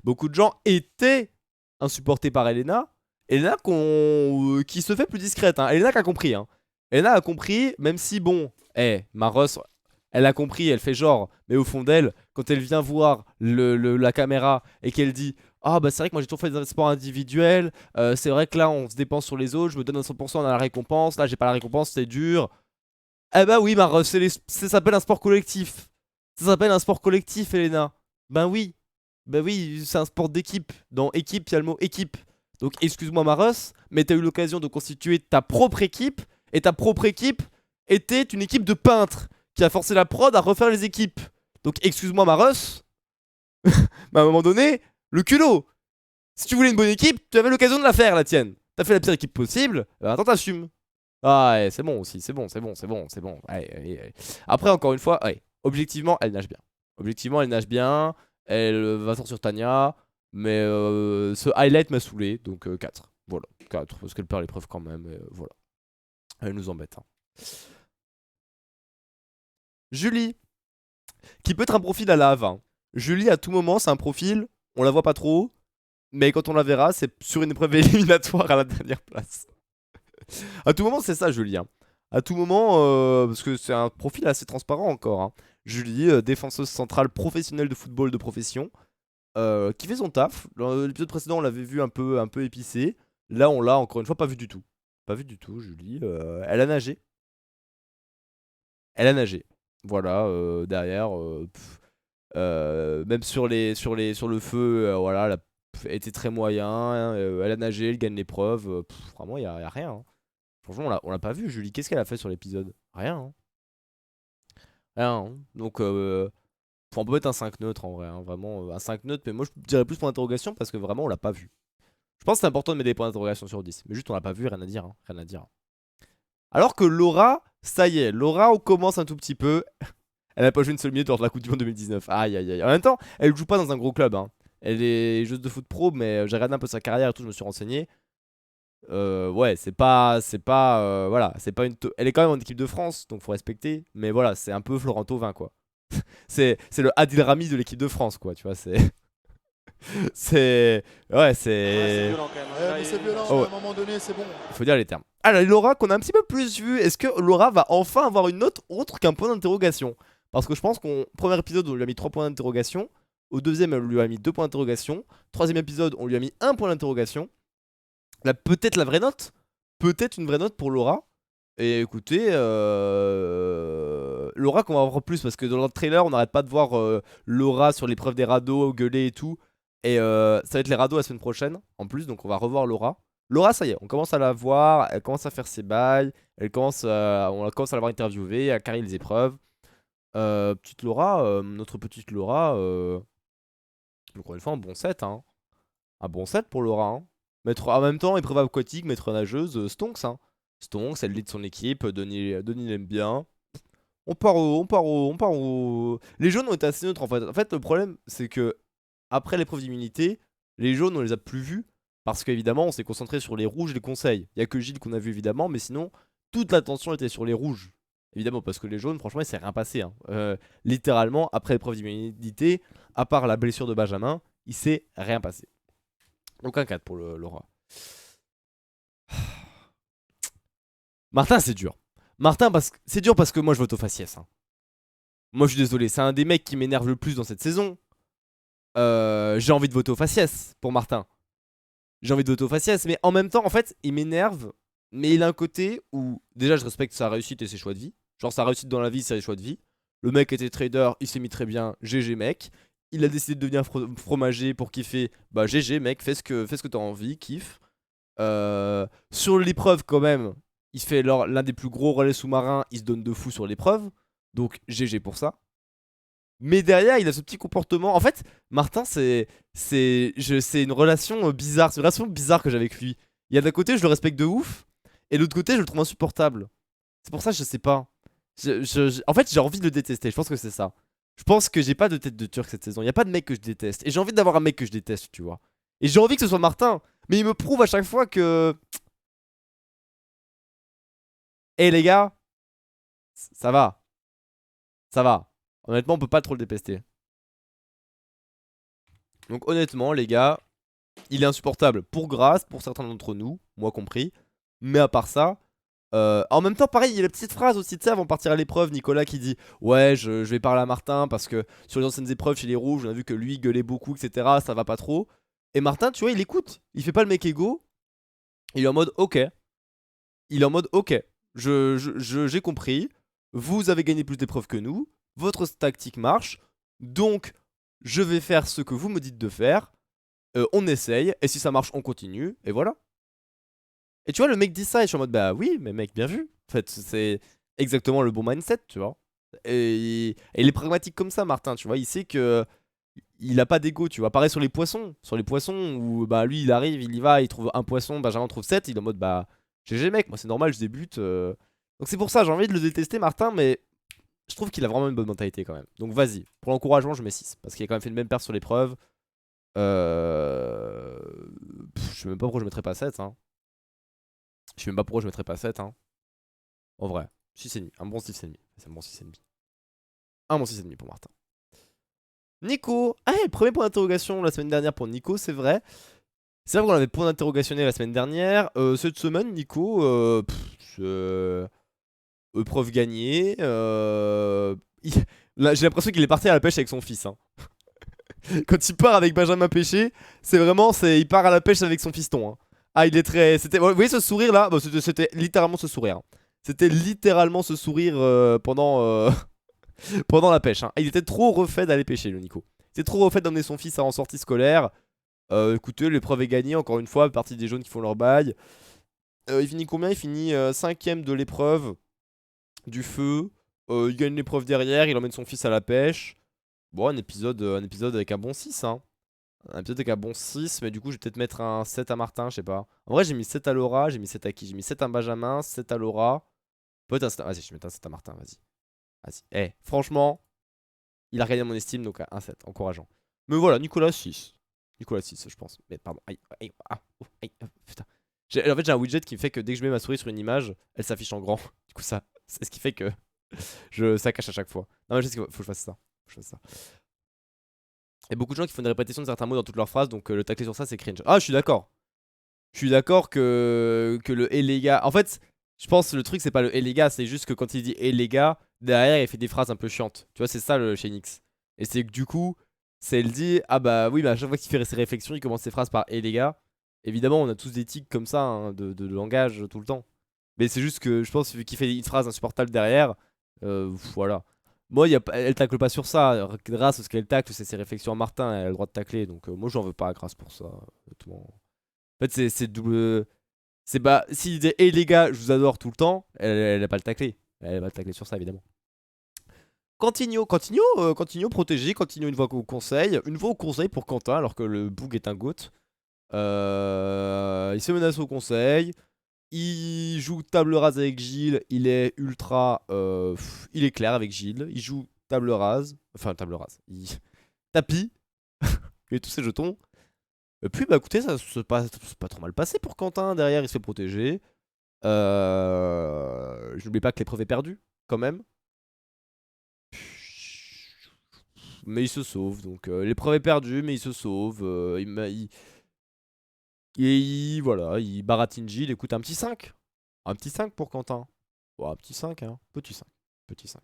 A: Beaucoup de gens étaient insupportés par Elena. Elena qui se fait plus discrète, hein. Elena qui a compris, hein. Elena a compris, même si bon, Maros, elle a compris, elle fait genre, mais au fond d'elle, quand elle vient voir la caméra et qu'elle dit ah bah c'est vrai que moi j'ai toujours fait des sports individuels, c'est vrai que là on se dépense sur les autres, je me donne à 100% dans la récompense, là j'ai pas la récompense, c'est dur. Eh bah oui Maros, ça s'appelle un sport collectif. Ça s'appelle un sport collectif, Elena. Ben oui. Ben oui, c'est un sport d'équipe. Dans équipe, il y a le mot équipe. Donc excuse-moi Maros, mais t'as eu l'occasion de constituer ta propre équipe. Et ta propre équipe était une équipe de peintres qui a forcé la prod à refaire les équipes. Donc excuse-moi Maros, mais à un moment donné, le culot. Si tu voulais une bonne équipe, tu avais l'occasion de la faire, la tienne. T'as fait la pire équipe possible, attends t'assumes. Ah ouais, c'est bon aussi, c'est bon. Ouais. Après, encore une fois, ouais, objectivement, elle nage bien. Objectivement, elle nage bien. Elle va sortir sur Tanya. Mais ce highlight m'a saoulé, donc 4. Voilà, 4, parce qu'elle perd l'épreuve quand même, et voilà. Elle nous embête. Hein. Julie, qui peut être un profil à la Havre. Julie, à tout moment, c'est un profil, on la voit pas trop, mais quand on la verra, c'est sur une épreuve éliminatoire à la dernière place. À tout moment, c'est ça, Julie. Hein. À tout moment, parce que c'est un profil assez transparent encore. Hein. Julie, défenseuse centrale professionnelle de football de profession, qui fait son taf. Dans l'épisode précédent, on l'avait vu un peu épicé. Là, on l'a encore une fois pas vu du tout. Pas vu du tout, Julie. Elle a nagé. Elle a nagé. Voilà, derrière. Même sur le feu, voilà, elle a été très moyen. Elle a nagé, elle gagne l'épreuve. Vraiment, y a rien. Hein. Franchement, on l'a pas vu, Julie. Qu'est-ce qu'elle a fait sur l'épisode? Rien. Hein. Rien. Hein. Donc, on peut mettre un 5 neutre en vrai. Hein. Vraiment, un 5 neutre. Mais moi, je dirais plus point d'interrogation parce que vraiment, on l'a pas vu. Je pense que c'est important de mettre des points d'interrogation sur 10. Mais juste, on l'a pas vu, rien à dire. Hein. Rien à dire. Alors que Laura, ça y est. Laura, on commence un tout petit peu. Elle a pas joué une seule minute lors de la Coupe du Monde 2019. Aïe aïe aïe. En même temps, elle joue pas dans un gros club. Hein. Elle est joueuse de foot pro, mais j'ai regardé un peu sa carrière et tout, je me suis renseigné. Ouais, voilà, c'est pas une. Elle est quand même en équipe de France, donc faut respecter. Mais voilà, c'est un peu Florent Thauvin, quoi. C'est le Adil Rami de l'équipe de France, quoi. Tu vois, c'est. C'est. Ouais,
C: C'est
A: c'est.
C: violent quand même. Là,
B: Mais c'est violent,
A: Oh
B: mais
A: ouais.
B: à un moment donné, c'est bon.
A: Il faut dire les termes. Alors, Laura, qu'on a un petit peu plus vu, est-ce que Laura va enfin avoir une note autre qu'un point d'interrogation? Parce que je pense qu'au premier épisode, on lui a mis 3 points d'interrogation. Au deuxième, on lui a mis 2 points d'interrogation. Troisième épisode, on lui a mis 1 point d'interrogation. Là, peut-être la vraie note. Peut-être une vraie note pour Laura. Et écoutez, Laura qu'on va voir plus parce que dans le trailer, on n'arrête pas de voir Laura sur l'épreuve des radeaux, gueuler et tout. Et ça va être les radeaux la semaine prochaine en plus, donc on va revoir Laura. Laura, ça y est, on commence à la voir, elle commence à faire ses bails, on commence à l'avoir interviewée, à carrer les épreuves. Petite Laura, notre petite Laura, encore une fois, un bon set. Hein. Un bon set pour Laura. Hein. En même temps, épreuve aquatique, maître nageuse, Stonks. Hein. Stonks, elle lead son équipe, Denis l'aime bien. On part au. Les jaunes ont été assez neutres en fait. En fait, le problème, c'est que après l'épreuve d'immunité, les jaunes, on les a plus vus. Parce qu'évidemment, on s'est concentré sur les rouges et les conseils. Il y a que Gilles qu'on a vu évidemment, mais sinon, toute l'attention était sur les rouges. Évidemment, parce que les jaunes, franchement, il s'est rien passé. Hein. Littéralement, après l'épreuve d'immunité, à part la blessure de Benjamin, il s'est rien passé. Donc un 4 pour Laura. Martin, c'est dur. Martin, c'est dur parce que moi, je vote au faciès. Hein. Moi, je suis désolé. C'est un des mecs qui m'énerve le plus dans cette saison. J'ai envie de voter au faciès pour Martin. J'ai envie de voter au faciès. Mais en même temps, en fait, il m'énerve. Mais il a un côté où, déjà, je respecte sa réussite et ses choix de vie. Genre, sa réussite dans la vie, c'est ses choix de vie. Le mec était trader, il s'est mis très bien. GG, mec. Il a décidé de devenir fromager pour kiffer. Bah, GG, mec, fais ce que t'as envie, kiffe. Sur l'épreuve, quand même, il fait l'un des plus gros relais sous-marins. Il se donne de fou sur l'épreuve. Donc, GG pour ça. Mais derrière, il a ce petit comportement. En fait, Martin, c'est une relation bizarre. C'est une relation bizarre que j'ai avec lui. Il y a d'un côté, je le respecte de ouf. Et de l'autre côté, je le trouve insupportable. C'est pour ça que je sais pas. En fait, j'ai envie de le détester. Je pense que c'est ça. Je pense que j'ai pas de tête de turc cette saison. Il y a pas de mec que je déteste. Et j'ai envie d'avoir un mec que je déteste, tu vois. Et j'ai envie que ce soit Martin. Mais il me prouve à chaque fois que. Eh les gars, ça va. Ça va. Honnêtement, on peut pas trop le dépester. Donc honnêtement, les gars, il est insupportable pour Grasse, pour certains d'entre nous, moi compris. Mais à part ça, en même temps, pareil, il y a la petite phrase aussi, tu sais, avant de partir à l'épreuve, Nicolas qui dit ouais, je vais parler à Martin parce que sur les anciennes épreuves chez les rouges, on a vu que lui gueulait beaucoup, etc. Ça va pas trop. Et Martin, tu vois, il écoute. Il fait pas le mec égo. Il est en mode ok. Il est en mode ok. J'ai compris. Vous avez gagné plus d'épreuves que nous. Votre tactique marche. Donc, je vais faire ce que vous me dites de faire. On essaye. Et si ça marche, on continue. Et voilà. Et tu vois, le mec dit ça et je suis en mode bah oui, mais mec, bien vu. En fait, c'est exactement le bon mindset, tu vois. Et il est pragmatique comme ça, Martin, tu vois. Il sait que il a pas d'ego, tu vois. Pareil sur les poissons. Sur les poissons où bah lui, il arrive, il y va, il trouve un poisson, Benjamin trouve 7, il est en mode bah GG mec, moi c'est normal, je débute. Donc c'est pour ça, j'ai envie de le détester, Martin, mais je trouve qu'il a vraiment une bonne mentalité quand même. Donc vas-y, pour l'encouragement, je mets 6. Parce qu'il a quand même fait une même perte sur l'épreuve. Je sais même pas pourquoi je mettrais pas 7. Hein. Je sais même pas pourquoi je mettrais pas 7. Hein. En vrai. 6,5. Un bon 6,5. C'est un bon 6,5. Un bon 6,5 pour Martin. Nico. Ah, le premier point d'interrogation la semaine dernière pour Nico, c'est vrai. C'est vrai qu'on avait point d'interrogationné la semaine dernière. Cette semaine, Nico, épreuve gagnée. Là, j'ai l'impression qu'il est parti à la pêche avec son fils. Hein. Quand il part avec Benjamin Pêché, c'est vraiment, il part à la pêche avec son fiston. Hein. Ah, il est très. Vous voyez ce sourire là, c'était littéralement ce sourire. Hein. C'était littéralement ce sourire pendant la pêche. Hein. Il était trop refait d'aller pêcher, le Nico. Il était trop refait d'emmener son fils en sortie scolaire. Écoutez, l'épreuve est gagnée, encore une fois, partie des jaunes qui font leur bail. Il finit combien? Il finit 5ème de l'épreuve du feu. Il gagne l'épreuve derrière, il emmène son fils à la pêche. Bon, un épisode avec un bon 6. Hein. Un épisode avec un bon 6, mais du coup, je vais peut-être mettre un 7 à Martin, je sais pas. En vrai, j'ai mis 7 à Laura, j'ai mis 7 à qui? J'ai mis 7 à Benjamin, 7 à Laura. Peut-être un 7 à... Vas-y, je vais mettre un 7 à Martin, vas-y. Vas-y. Eh, franchement, il a regagné mon estime, donc un 7, encourageant. Mais voilà, Nicolas 6. Nicolas 6, je pense. Mais pardon. Aïe, aïe, aïe, putain. En fait, j'ai un widget qui me fait que dès que je mets ma souris sur une image, elle s'affiche en grand. Du coup, ça, c'est ce qui fait que ça cache à chaque fois. Non, mais je sais qu'il faut que je fasse ça. Il y a beaucoup de gens qui font une répétition de certains mots dans toutes leurs phrases, donc le tacler sur ça, c'est cringe. Ah, je suis d'accord. Je suis d'accord que le et les gars. En fait, je pense que le truc, c'est pas le et les gars, c'est juste que quand il dit et les gars, derrière, il fait des phrases un peu chiantes. Tu vois, c'est ça le chez Nix. Et c'est que du coup, c'est il dit ah bah oui, bah à chaque fois qu'il fait ses réflexions, il commence ses phrases par et les gars. Évidemment, on a tous des tics comme ça hein, de langage tout le temps. Mais c'est juste que je pense qu'il fait une phrase insupportable derrière. Voilà. Moi, elle tacle pas sur ça. Grâce à ce qu'elle tacle, c'est ses réflexions à Martin. Elle a le droit de tacler. Donc, moi, j'en veux pas grâce pour ça. Honnêtement. En fait, c'est double. C'est bah, s'il disait, hey les gars, je vous adore tout le temps, elle a pas le taclé. Elle va le tacler sur ça, évidemment. Cantigno protégé. Cantigno une fois au conseil. Une fois au conseil pour Quentin, alors que le boug est un goat. Il se menace au conseil. Il joue table rase avec Gilles. Il est ultra. Il est clair avec Gilles. Il joue table rase. Enfin, table rase. Tapis. Et tous ses jetons. Et puis, bah écoutez, ça c'est pas trop mal passé pour Quentin. Derrière, il se fait protéger. Je n'oublie pas que l'épreuve est perdue, quand même. Mais il se sauve. Donc, l'épreuve est perdue, mais il se sauve. Voilà, il baratine Gilles. Écoute, un petit 5. Un petit 5 pour Quentin. Oh, un petit 5, hein. Petit 5. Petit 5.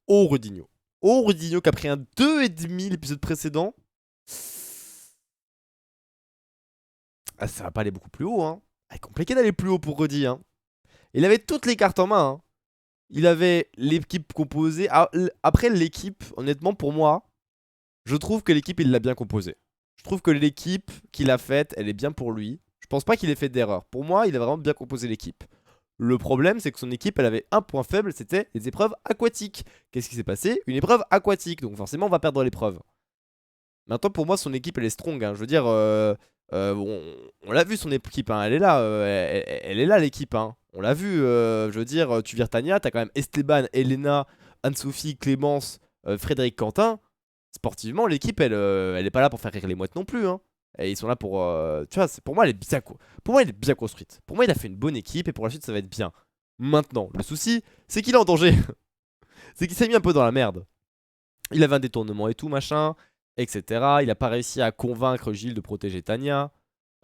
A: Oh, Rudinho. Oh, Rudinho qui a pris un 2,5 l'épisode précédent. Ah, ça va pas aller beaucoup plus haut, hein. C'est compliqué d'aller plus haut pour Rudy, hein. Il avait toutes les cartes en main, hein. Il avait l'équipe composée. Après, l'équipe, honnêtement, pour moi, je trouve que l'équipe, il l'a bien composée. Je trouve que l'équipe qu'il a faite, elle est bien pour lui. Je pense pas qu'il ait fait d'erreur. Pour moi, il a vraiment bien composé l'équipe. Le problème, c'est que son équipe, elle avait un point faible, c'était les épreuves aquatiques. Qu'est-ce qui s'est passé? Une épreuve aquatique, donc forcément, on va perdre l'épreuve. Maintenant, pour moi, son équipe, elle est strong. Hein. Je veux dire, on l'a vu, son équipe, hein. Elle est là, elle est là, l'équipe. Hein. On l'a vu, je veux dire, tu vires Tania, t'as quand même Esteban, Elena, Anne-Sophie, Clémence, Frédéric Quentin. Sportivement, l'équipe, elle est pas là pour faire rire les mouettes non plus. Hein. Et ils sont là pour. Tu vois, pour moi, elle est bien pour moi, elle est bien construite. Pour moi, il a fait une bonne équipe et pour la suite, ça va être bien. Maintenant, le souci, c'est qu'il est en danger. C'est qu'il s'est mis un peu dans la merde. Il avait un détournement et tout, machin, etc. Il a pas réussi à convaincre Gilles de protéger Tania.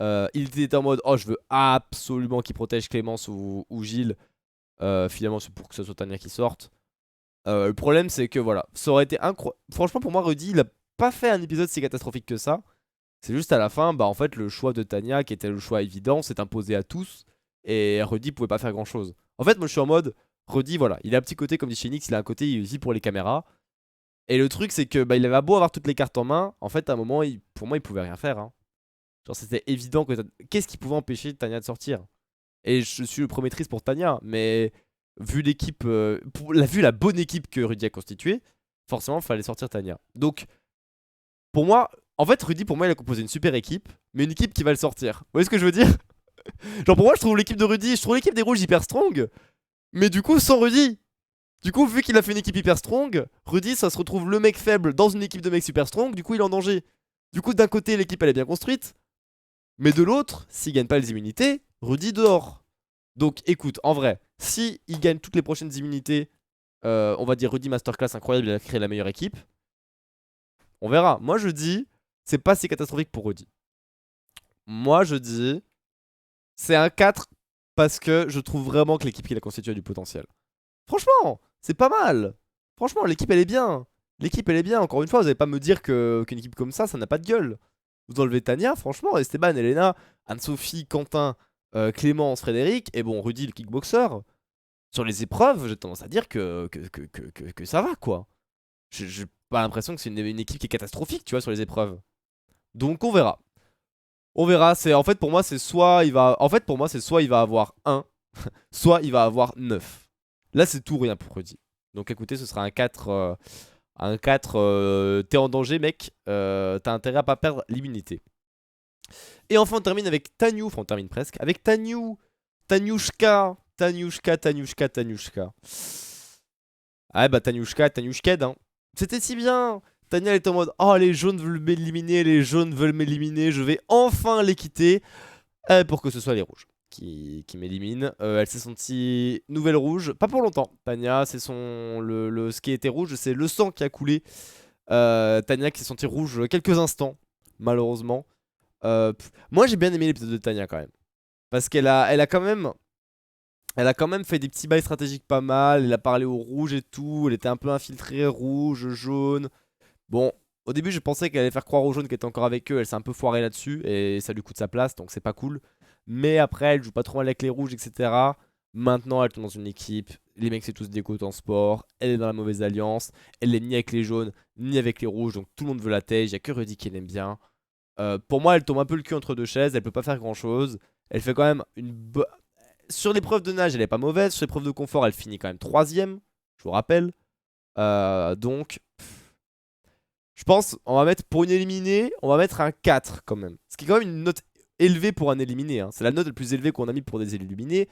A: Il était en mode, oh, je veux absolument qu'il protège Clémence ou Gilles. Finalement, c'est pour que ce soit Tania qui sorte. Le problème, c'est que voilà, ça aurait été incroyable. Franchement, pour moi, Rudy, il a pas fait un épisode si catastrophique que ça. C'est juste à la fin, bah en fait, le choix de Tania, qui était le choix évident, s'est imposé à tous. Et Rudy pouvait pas faire grand chose. En fait, moi, je suis en mode, Rudy, voilà, il a un petit côté comme dit chez Nix, il a un côté, il vit pour les caméras. Et le truc, c'est que bah, il avait beau avoir toutes les cartes en main, en fait, à un moment, pour moi, il pouvait rien faire. Hein. Genre, c'était évident que. Qu'est-ce qui pouvait empêcher Tania de sortir? Et je suis le premier triste pour Tania, mais vu l'équipe, vu la bonne équipe que Rudy a constituée, forcément, il fallait sortir Tania. Donc, pour moi, en fait, Rudy, pour moi, il a composé une super équipe, mais une équipe qui va le sortir. Vous voyez ce que je veux dire? Genre, pour moi, je trouve l'équipe de Rudy, je trouve l'équipe des Rouges hyper strong, mais du coup, sans Rudy. Du coup, vu qu'il a fait une équipe hyper strong, Rudy, ça se retrouve le mec faible dans une équipe de mecs super strong, du coup, il est en danger. Du coup, d'un côté, l'équipe, elle est bien construite, mais de l'autre, s'il gagne pas les immunités, Rudy dehors. Donc, écoute, en vrai, si il gagne toutes les prochaines immunités, on va dire Rudy Masterclass incroyable, il a créé la meilleure équipe. On verra. Moi, je dis, c'est pas si catastrophique pour Rudy. Moi, je dis, c'est un 4 parce que je trouve vraiment que l'équipe qu'il a constituée a du potentiel. Franchement, c'est pas mal. Franchement, l'équipe elle est bien. L'équipe elle est bien. Encore une fois, vous allez pas me dire qu'une équipe comme ça n'a pas de gueule. Vous enlevez Tania, franchement, Esteban, Elena, Anne-Sophie, Quentin, Clémence, Frédéric, et bon, Rudy le kickboxer. Sur les épreuves, j'ai tendance à dire que ça va quoi. J'ai pas l'impression que c'est une équipe qui est catastrophique, tu vois, sur les épreuves. Donc on verra. On verra, en fait pour moi c'est soit il va avoir 1, soit il va avoir 9. Là c'est tout ou rien pour Rudy. Donc écoutez, ce sera un 4 t'es en danger mec, t'as intérêt à pas perdre l'immunité. Et enfin on termine avec Tanyou, enfin on termine presque avec Tanyou, Tanyushka. Ah bah Tanyushked hein. C'était si bien. Tanya elle était en mode oh les jaunes veulent m'éliminer, je vais enfin les quitter pour que ce soit les rouges qui m'éliminent. Elle s'est sentie nouvelle rouge, pas pour longtemps. Tanya, c'est ce qui était rouge, c'est le sang qui a coulé. Tanya qui s'est sentie rouge quelques instants, malheureusement. Moi j'ai bien aimé l'épisode de Tanya quand même. Parce qu'elle a quand même fait des petits bails stratégiques pas mal. Elle a parlé au rouge et tout. Elle était un peu infiltrée, rouge, jaune. Bon, au début, je pensais qu'elle allait faire croire aux jaunes qu'elle était encore avec eux. Elle s'est un peu foirée là-dessus et ça lui coûte sa place, donc c'est pas cool. Mais après, elle joue pas trop mal avec les rouges, etc. Maintenant, elle tombe dans une équipe. Les mecs, c'est tous des côtes en sport. Elle est dans la mauvaise alliance. Elle est ni avec les jaunes, ni avec les rouges. Donc tout le monde veut la tège. Il y a que Rudy qui l'aime bien. Pour moi, elle tombe un peu le cul entre deux chaises. Elle peut pas faire grand-chose. Elle fait quand même sur l'épreuve de nage, elle est pas mauvaise. Sur l'épreuve de confort, elle finit quand même 3ème. Je vous rappelle. Donc, je pense, on va mettre pour une éliminée, on va mettre un 4 quand même. Ce qui est quand même une note élevée pour un éliminé. Hein. C'est la note la plus élevée qu'on a mis pour des éliminés.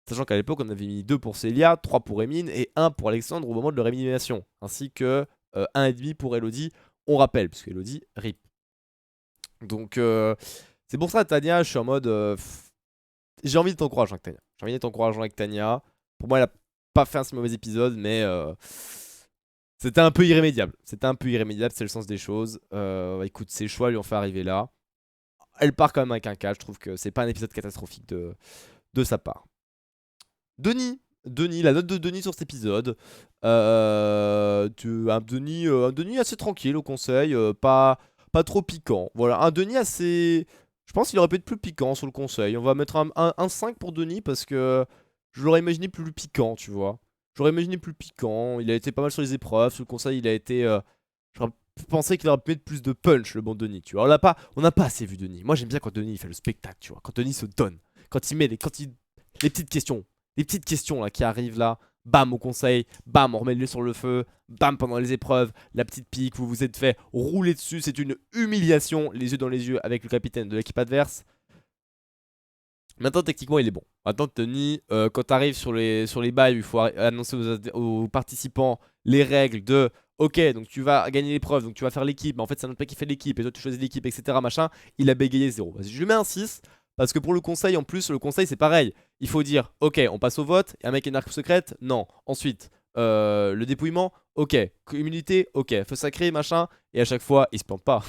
A: Sachant qu'à l'époque, on avait mis 2 pour Célia, 3 pour Emine et 1 pour Alexandre au moment de leur élimination. Ainsi que 1,5 pour Elodie. On rappelle, puisque Elodie rip. Donc, c'est pour ça, Tania, je suis en mode. J'ai envie d'être encourageant avec Tania. J'ai envie d'être encourageant avec Tania. Pour moi, elle a pas fait un si mauvais épisode, mais. C'était un peu irrémédiable. C'était un peu irrémédiable, c'est le sens des choses. Écoute, ses choix lui ont fait arriver là. Elle part quand même avec un 4. Je trouve que c'est pas un épisode catastrophique de sa part. Denis, la note de Denis sur cet épisode. Un Denis assez tranquille au conseil. Pas trop piquant. Voilà, un Denis assez. Je pense qu'il aurait pu être plus piquant sur le conseil. On va mettre un 5 pour Denis parce que je l'aurais imaginé plus piquant, tu vois. J'aurais imaginé plus piquant. Il a été pas mal sur les épreuves. Sur le conseil, il a été. J'aurais pensé qu'il aurait pu mettre plus de punch, le bon Denis. Tu vois, on n'a pas assez vu Denis. Moi, j'aime bien quand Denis il fait le spectacle. Tu vois, quand Denis se donne, quand il met les petites questions là qui arrivent là. Bam au conseil, bam on remet l'huile sur le feu, bam pendant les épreuves, la petite pique, vous vous êtes fait rouler dessus, c'est une humiliation, les yeux dans les yeux avec le capitaine de l'équipe adverse. Maintenant, techniquement, il est bon. Maintenant, Denis, quand tu arrives sur les bails, il faut annoncer aux participants les règles de ok, donc tu vas gagner l'épreuve, donc tu vas faire l'équipe, mais en fait, c'est un autre mec qui fait l'équipe, et toi, tu choisis l'équipe, etc. Machin. Il a bégayé 0. Vas-y, je lui mets un 6, parce que pour le conseil, en plus, le conseil, c'est pareil. Il faut dire ok, on passe au vote, et un mec qui a une arc secrète, non. Ensuite, le dépouillement, ok. Immunité, ok. Feu sacré, machin, et à chaque fois, il se plante pas.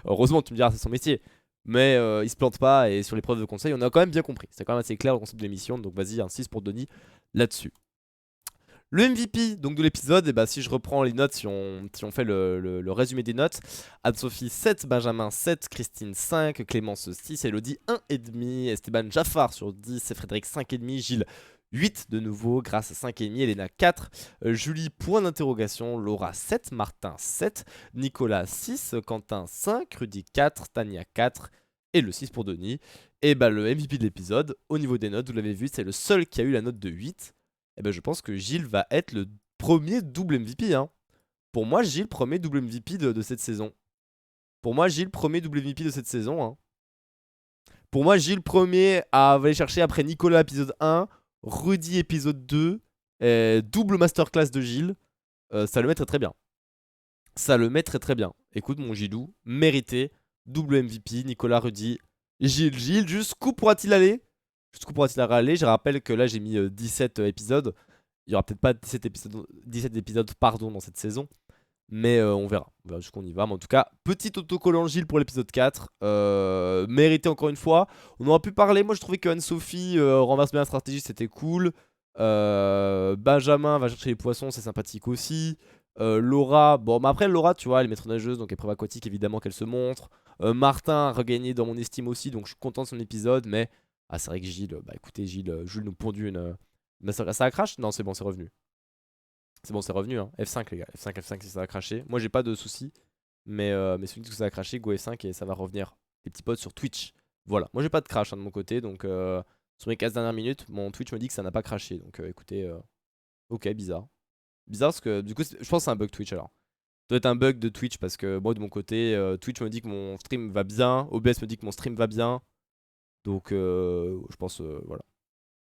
A: Heureusement, tu me diras, c'est son métier. Mais il se plante pas et sur l'épreuve de conseil, on a quand même bien compris. C'est quand même assez clair le concept de l'émission. Donc vas-y, un 6 pour Denis là-dessus. Le MVP donc de l'épisode, et bah, si je reprends les notes, si on fait le résumé des notes, Anne-Sophie 7, Benjamin 7, Christine 5, Clémence 6, Elodie 1,5, Esteban Jaffar sur 10, Frédéric 5,5, Gilles 8 de nouveau, Grâce 5,5, Elena 4, Julie point d'interrogation, Laura 7, Martin 7, Nicolas 6, Quentin 5, Rudy 4, Tania 4 et le 6 pour Denis. Et bah le MVP de l'épisode, au niveau des notes, vous l'avez vu, c'est le seul qui a eu la note de 8. Et ben je pense que Gilles va être le premier double MVP. Hein. Pour moi, Gilles, premier double MVP de cette saison. Pour moi, Gilles, premier double MVP de cette saison. Hein. Pour moi, Gilles, premier à aller chercher après Nicolas épisode 1, Rudy épisode 2, Double masterclass de Gilles. Ça le met très très bien. Ça le met très très bien. Écoute mon Gilou, mérité. Double MVP, Nicolas Rudy. Gilles, jusqu'où pourra-t-il aller? Jusqu'où pourra-t-il aller? Je rappelle que là j'ai mis 17 épisodes. Il n'y aura peut-être pas 17 épisodes pardon, dans cette saison. Mais on verra jusqu'où on y va. Mais en tout cas, petit autocollant Gilles pour l'épisode 4. Mérité encore une fois. On aura pu parler. Moi je trouvais que Anne-Sophie renverse bien la stratégie, c'était cool. Benjamin va chercher les poissons, c'est sympathique aussi. Laura, bon, mais après Laura, tu vois, elle est maître nageuse, donc épreuve aquatique, évidemment qu'elle se montre. Martin a regagné dans mon estime aussi, donc je suis content de son épisode. Mais c'est vrai que Gilles, bah écoutez, Jules nous pondu une. Ça a crash? Non, c'est bon, c'est revenu. C'est bon, c'est revenu, hein. F5, les gars. F5, si ça a craché. Moi, j'ai pas de soucis. Mais si vous dites que ça a craché, go F5 et ça va revenir. Les petits potes sur Twitch. Voilà. Moi, j'ai pas de crash de mon côté. Donc, sur mes 15 dernières minutes, mon Twitch me dit que ça n'a pas craché. Donc, écoutez. Ok, bizarre. Bizarre parce que, du coup, je pense que c'est un bug Twitch alors. Ça doit être un bug de Twitch parce que moi, de mon côté, Twitch me dit que mon stream va bien. OBS me dit que mon stream va bien. Donc, je pense, voilà.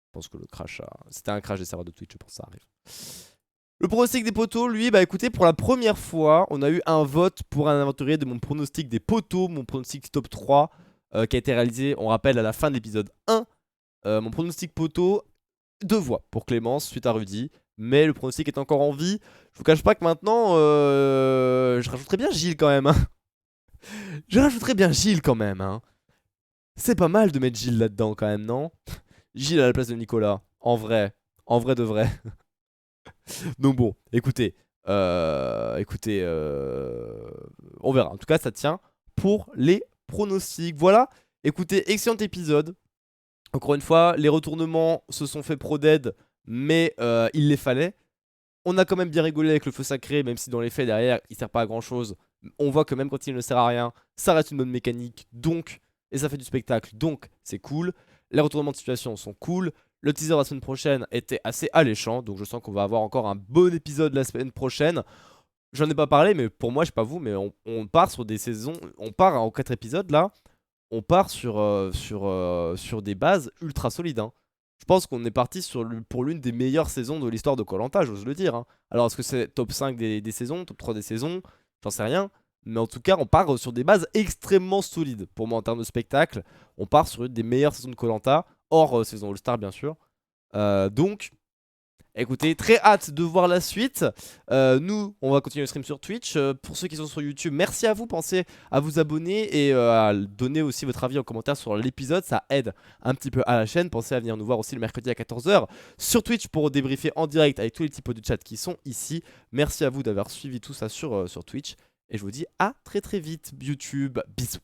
A: Je pense que le crash c'était un crash des serveurs de Twitch, je pense que ça arrive. Le pronostic des poteaux, lui, bah écoutez, pour la première fois, on a eu un vote pour un aventurier de mon pronostic des poteaux, mon pronostic top 3, qui a été réalisé, on rappelle, à la fin de l'épisode 1. Mon pronostic poteau, 2 voix pour Clémence suite à Rudy, mais le pronostic est encore en vie. Je vous cache pas que maintenant, je rajouterais bien Gilles quand même. Hein. Je rajouterais bien Gilles quand même. Hein. C'est pas mal de mettre Gilles là-dedans quand même, non? Gilles à la place de Nicolas, en vrai de vrai. Donc bon, écoutez, on verra. En tout cas, ça tient pour les pronostics. Voilà, écoutez, excellent épisode. Encore une fois, les retournements se sont fait pro-dead, mais il les fallait. On a quand même bien rigolé avec le feu sacré, même si dans les faits, derrière, il sert pas à grand-chose. On voit que même quand il ne sert à rien, ça reste une bonne mécanique, donc, et ça fait du spectacle, donc c'est cool. Les retournements de situation sont cool. Le teaser de la semaine prochaine était assez alléchant, donc je sens qu'on va avoir encore un bon épisode la semaine prochaine. J'en ai pas parlé, mais pour moi, je sais pas vous, mais on part sur des saisons, on part en 4 épisodes là, on part sur des bases ultra solides. Hein. Je pense qu'on est parti pour l'une des meilleures saisons de l'histoire de koh, j'ose le dire. Hein. Alors est-ce que c'est top 5 des saisons, top 3 des saisons? J'en sais rien. Mais en tout cas, on part sur des bases extrêmement solides. Pour moi, en termes de spectacle, on part sur une des meilleures saisons de koh, hors saison All-Star, bien sûr. Donc, écoutez, très hâte de voir la suite. Nous, on va continuer le stream sur Twitch. Pour ceux qui sont sur YouTube, merci à vous. Pensez à vous abonner et à donner aussi votre avis en commentaire sur l'épisode. Ça aide un petit peu à la chaîne. Pensez à venir nous voir aussi le mercredi à 14 h sur Twitch pour débriefer en direct avec tous les typos du chat qui sont ici. Merci à vous d'avoir suivi tout ça sur Twitch. Et je vous dis à très très vite, YouTube. Bisous.